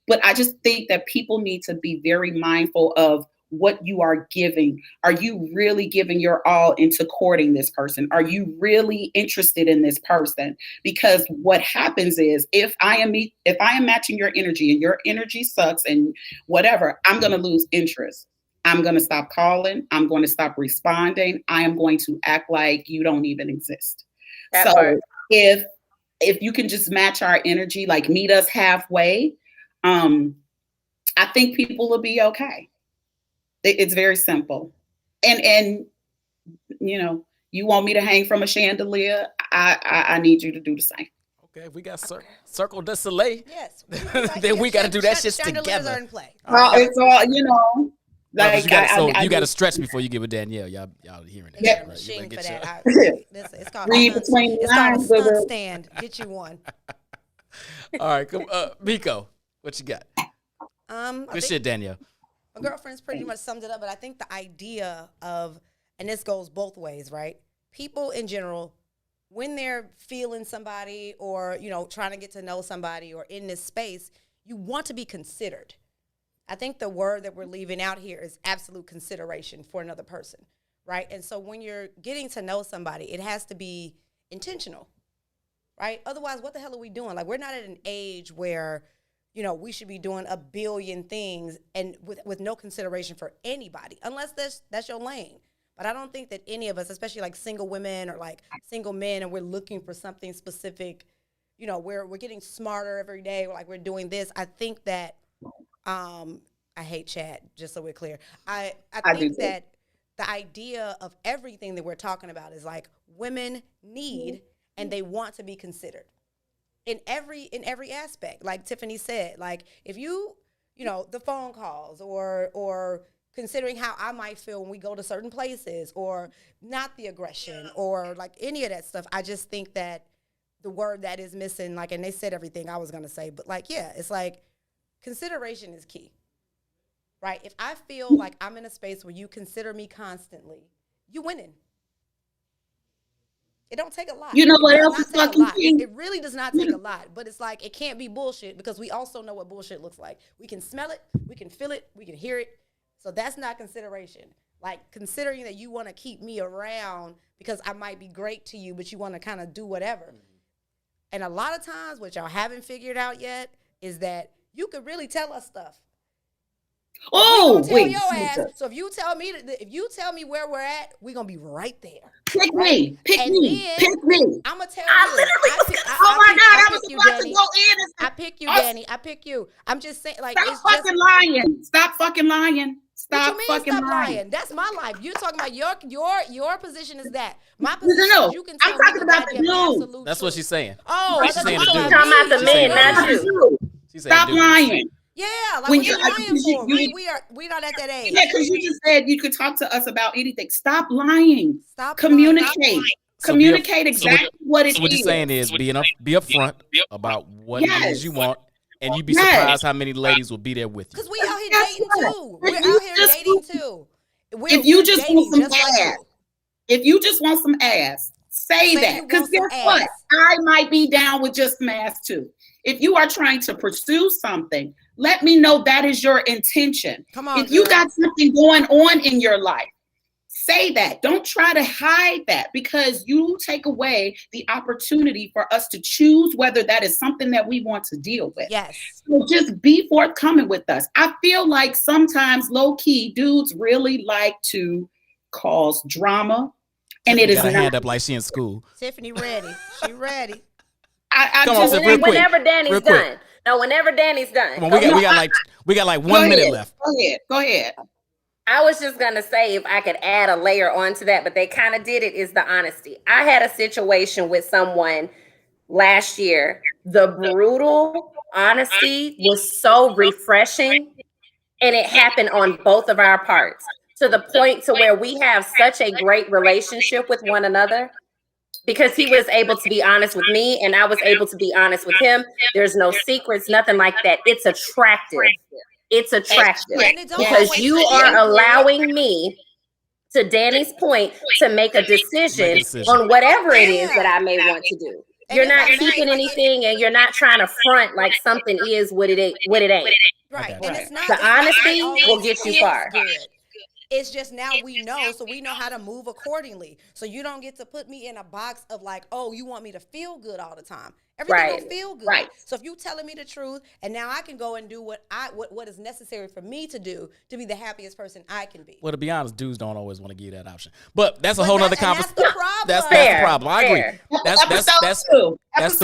But I just think that people need to be very mindful of what you are giving. Are you really giving your all into courting this person? Are you really interested in this person? Because what happens is, if I am matching your energy and your energy sucks and whatever, I'm going to lose interest. I'm going to stop calling. I'm going to stop responding. I am going to act like you don't even exist. So if you can just match our energy, like meet us halfway, I think people will be okay. It's very simple. And you know, you want me to hang from a chandelier, I need you to do the same. Okay, we got Circle du Soleil. Yes. Then we got to do that shit together. Are in play. It's all, you know, like you got to stretch before you give it Danielle. Y'all hearing that? Yeah, right? machine for Sure. that. It's called read between the lines, a stunt stand. Get you one. All right, come, Miko, what you got? Good shit, Danielle. My girlfriend's pretty much summed it up, but I think the idea of, and this goes both ways, right? People in general, when they're feeling somebody or, you know, trying to get to know somebody or in this space, you want to be considered. I think the word that we're leaving out here is absolute consideration for another person, right? And so when you're getting to know somebody, it has to be intentional, right? Otherwise, what the hell are we doing? Like, we're not at an age where, you know, we should be doing a billion things and with no consideration for anybody, unless that's your lane. But I don't think that any of us, especially like single women or like single men, and we're looking for something specific, you know, we're getting smarter every day. We're doing this. I think that, I hate chat, just so we're clear. I think that the idea of everything that we're talking about is like women need and they want to be considered. In every aspect, like Tiffany said, like if you know, the phone calls or considering how I might feel when we go to certain places, or not the aggression or like any of that stuff. I just think that the word that is missing, like, and they said everything I was going to say, but like, yeah, it's like consideration is key, right? If I feel like I'm in a space where you consider me constantly, you winning. It don't take a lot. You know what else is fucking key? It really does not take a lot, but it's like, it can't be bullshit, because we also know what bullshit looks like. We can smell it, we can feel it, we can hear it. So that's not consideration. Like, considering that you want to keep me around because I might be great to you, but you want to kind of do whatever. And a lot of times what y'all haven't figured out yet is that you could really tell us stuff. Oh, wait. Your ass. So if you tell me where we're at, we're gonna be right there. Pick me. Pick me. I'm gonna tell I you. literally. Oh my God! I was about to go in. I pick you, Danny. I pick you. I'm just saying, like, stop fucking lying. Stop fucking lying. Stop fucking lying. That's my life. You're talking about your position is that. My position no. is you can tell I'm talking about the dude. That's what she's saying. Oh, she's saying the dude. talking about the men, not you. Stop lying. Yeah, like, When what you lying for? We're not at that age. Yeah, because you just said you could talk to us about anything. Stop lying. Stop communicate. lying. Communicate exactly what it is. So what you're saying is be upfront about what it is you want, and you'd be surprised how many ladies will be there with you. Because we out here dating too. We're out here dating too. If you just want some ass, if you just want some ass, say that. Because guess what? I might be down with just some ass too. If you are trying to pursue something, let me know that is your intention. Come on, if you got something going on in your life, say that. Don't try to hide that, because you take away the opportunity for us to choose whether that is something that we want to deal with. Yes. So just be forthcoming with us. I feel like sometimes low key dudes really like to cause drama, and it is got a not. hand up like she in school. Tiffany ready. She ready. I Come on, just Tiff, real quick. Whenever Danny's real quick. done. No, whenever Danny's done. Come on, we got like 1 minute left. Go ahead. I was just gonna say if I could add a layer onto that, but they kind of did it, is the honesty. I had a situation with someone last year. The brutal honesty was so refreshing, and it happened on both of our parts, to the point to where we have such a great relationship with one another, because he was able to be honest with me and I was able to be honest with him. There's no secrets, nothing like that. It's attractive. It's attractive because you are allowing me, to Danny's point, to make a decision on whatever it is that I may want to do. You're not keeping anything, and you're not trying to front like something is what it ain't. Right. And it's not, the honesty will get you far. Good. It's just now we know, so we know how to move accordingly. So you don't get to put me in a box of like, oh, you want me to feel good all the time. Everything will feel good. Right. So if you telling me the truth, and now I can go and do what is necessary for me to do to be the happiest person I can be. Well, to be honest, dudes don't always want to give you that option. But that's a whole nother conversation. That's the Fair, problem. I agree. That's the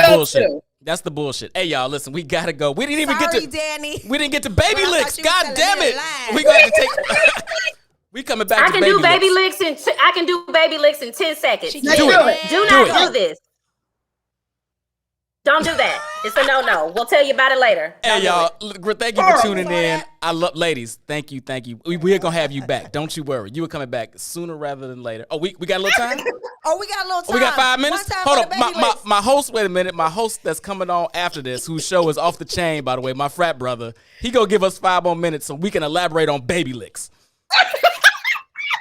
bullshit. That's the bullshit. Hey, y'all, listen, we gotta go. We didn't even get to Danny. We didn't get to baby Well, I licks. thought you God was damn telling it. me a lie. We gonna have to take. We coming back. I can do baby licks in. I can do baby licks in 10 seconds. She Let's do do it. it. Do not do this. Don't do that. It's a no. We'll tell you about it later. Hey, y'all, thank you for tuning in. I love, ladies, thank you. We're going to have you back. Don't you worry. You are coming back sooner rather than later. Oh, we got a little time? Oh, we got a little time. We got 5 minutes? One time Hold for the on. baby licks. My host, wait a minute. My host that's coming on after this, whose show is off the chain, by the way, my frat brother, he going to give us 5 more minutes so we can elaborate on baby licks.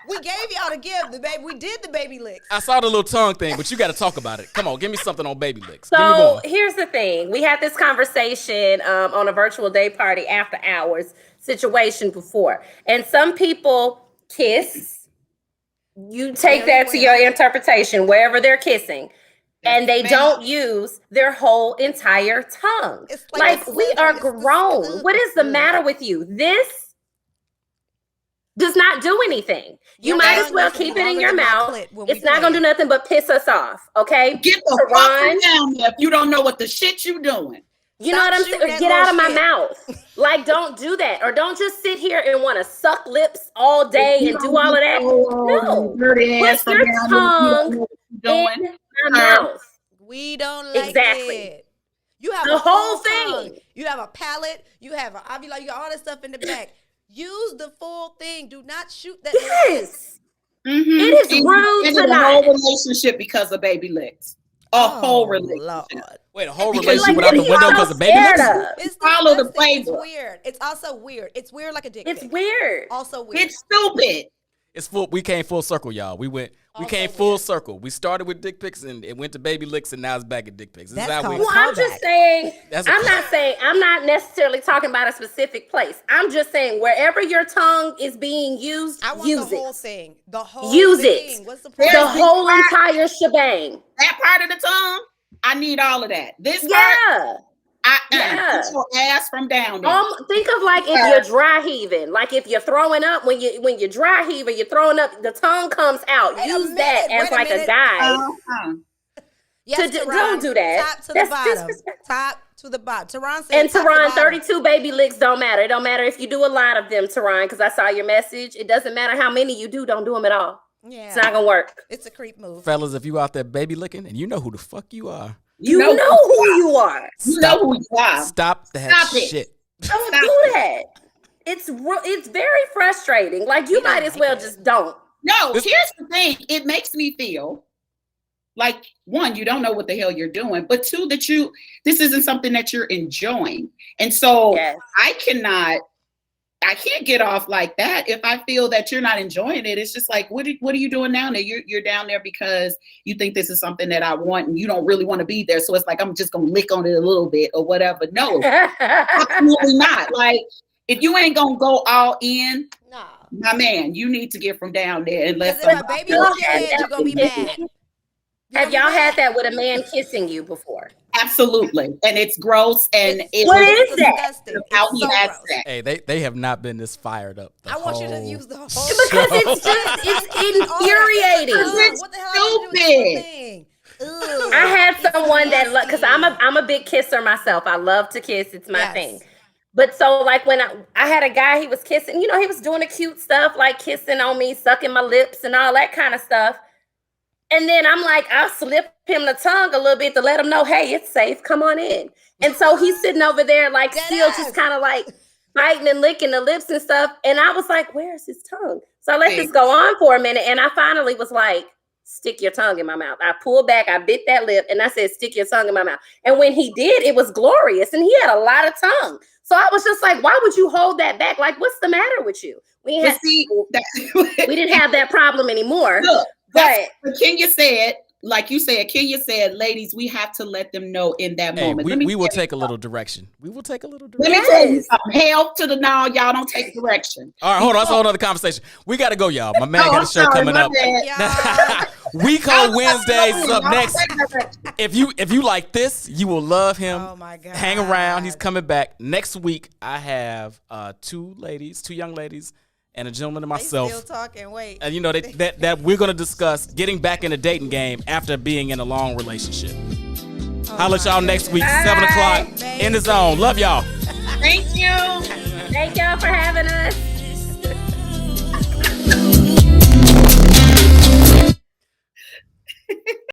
We gave y'all to give the baby. We did the baby licks. I saw the little tongue thing, but you got to talk about it. Come on, give me something on baby licks. So here's the thing. We had this conversation on a virtual day party after hours situation before. And some people kiss. You take that to your interpretation, wherever they're kissing. And they don't use their whole entire tongue. Like we are grown. What is the matter with you? This does not do anything. You might as well keep it in your mouth. It's not gonna do nothing but piss us off. Okay, Get the fuck down there if you don't know what the shit you doing. You know what I'm saying? Get out of my mouth. Like, don't do that, or don't just sit here and want to suck lips all day and do all of that. No, put your tongue in your mouth. We don't like it. You have the a whole tongue. thing. You have a palate. You have an ovula. You got all that stuff in the back. Use the full thing. Do not shoot that. Yes. Mm-hmm. It is rude to a whole relationship because of baby licks. A whole relationship. Lord. Wait, a whole relationship without the window because of baby licks? It's follow the It's playbook. weird. It's also weird. It's weird like a dick It's pic. weird. Also weird. It's stupid. It's full. We came full circle, y'all. We came full circle. We started with dick pics and it went to baby licks and now it's back at dick pics. This is how we. Well, I'm just saying. I'm not necessarily talking about a specific place. I'm just saying wherever your tongue is being used, I want use the it. whole thing. The whole Use thing. it. What's the The whole entire shebang. That part of the tongue, I need all of that. This part, Yeah. get your ass from down there. Think of like if you're dry heaving, like if you're throwing up, when you're dry heaving, you're throwing up, the tongue comes out. Use that as like a guide. Yes, Don't do that. Top to That's the bottom. disrespectful. Top to the bottom. Teron said And top to Teron, bottom. 32 baby licks don't matter. It don't matter if you do a lot of them, Teron, because I saw your message. It doesn't matter how many you do. Don't do them at all. Yeah. It's not gonna work. It's a creep move. Fellas, if you out there baby licking and you know who the fuck you are. You know who you are. You know who you are. Stop that Stop it. shit. Don't do that. It's very frustrating. Like you might as well just don't. No, here's the thing. It makes me feel like, one, you don't know what the hell you're doing, but two, that this isn't something that you're enjoying. And so I can't get off like that if I feel that you're not enjoying it. It's just like, what are you doing down there? You're down there because you think this is something that I want and you don't really want to be there. So it's like, I'm just going to lick on it a little bit or whatever. No, absolutely not. Like, if you ain't going to go all in, my man, you need to get from down there and let Because if a baby hits your head, you're gonna be mad. Have y'all had that with a man kissing you before? Absolutely, and it's gross, and What is that? Disgusting. how It's he so has gross. sex. Hey, they have not been this fired up. I want you to use the whole Because it's infuriating. What the hell have to do with this thing? Ugh. I had someone that because I'm a big kisser myself. I love to kiss. It's my Yes. thing. But so like when I had a guy, he was kissing, he was doing the cute stuff, like kissing on me, sucking my lips and all that kind of stuff. And then I'm like, I'll slip him the tongue a little bit to let him know, hey, it's safe. Come on in. And so he's sitting over there like still just kind of like biting and licking the lips and stuff. And I was like, where's his tongue? So I let this go on for a minute. And I finally was like, stick your tongue in my mouth. I pulled back, I bit that lip, and I said, stick your tongue in my mouth. And when he did, it was glorious. And he had a lot of tongue. So I was just like, why would you hold that back? Like, what's the matter with you? We didn't have that problem anymore. Look, but Kenya said, like you said, ladies, we have to let them know in that Hey, moment. we will take a little direction. We will take a little Let direction. me tell you something. Hell to the no, y'all don't take direction. All right, hold on. That's a whole other conversation. We got to go, y'all. My man got a show coming up. We Code Wednesdays up next. If you like this, you will love him. Oh my God. Hang around. He's coming back next week. I have two young ladies, and a gentleman and myself. Still talking. Wait. And that we're gonna discuss getting back in the dating game after being in a long relationship. Holla at y'all next week, 7 o'clock in the zone. Love y'all. Thank you. Thank y'all for having us.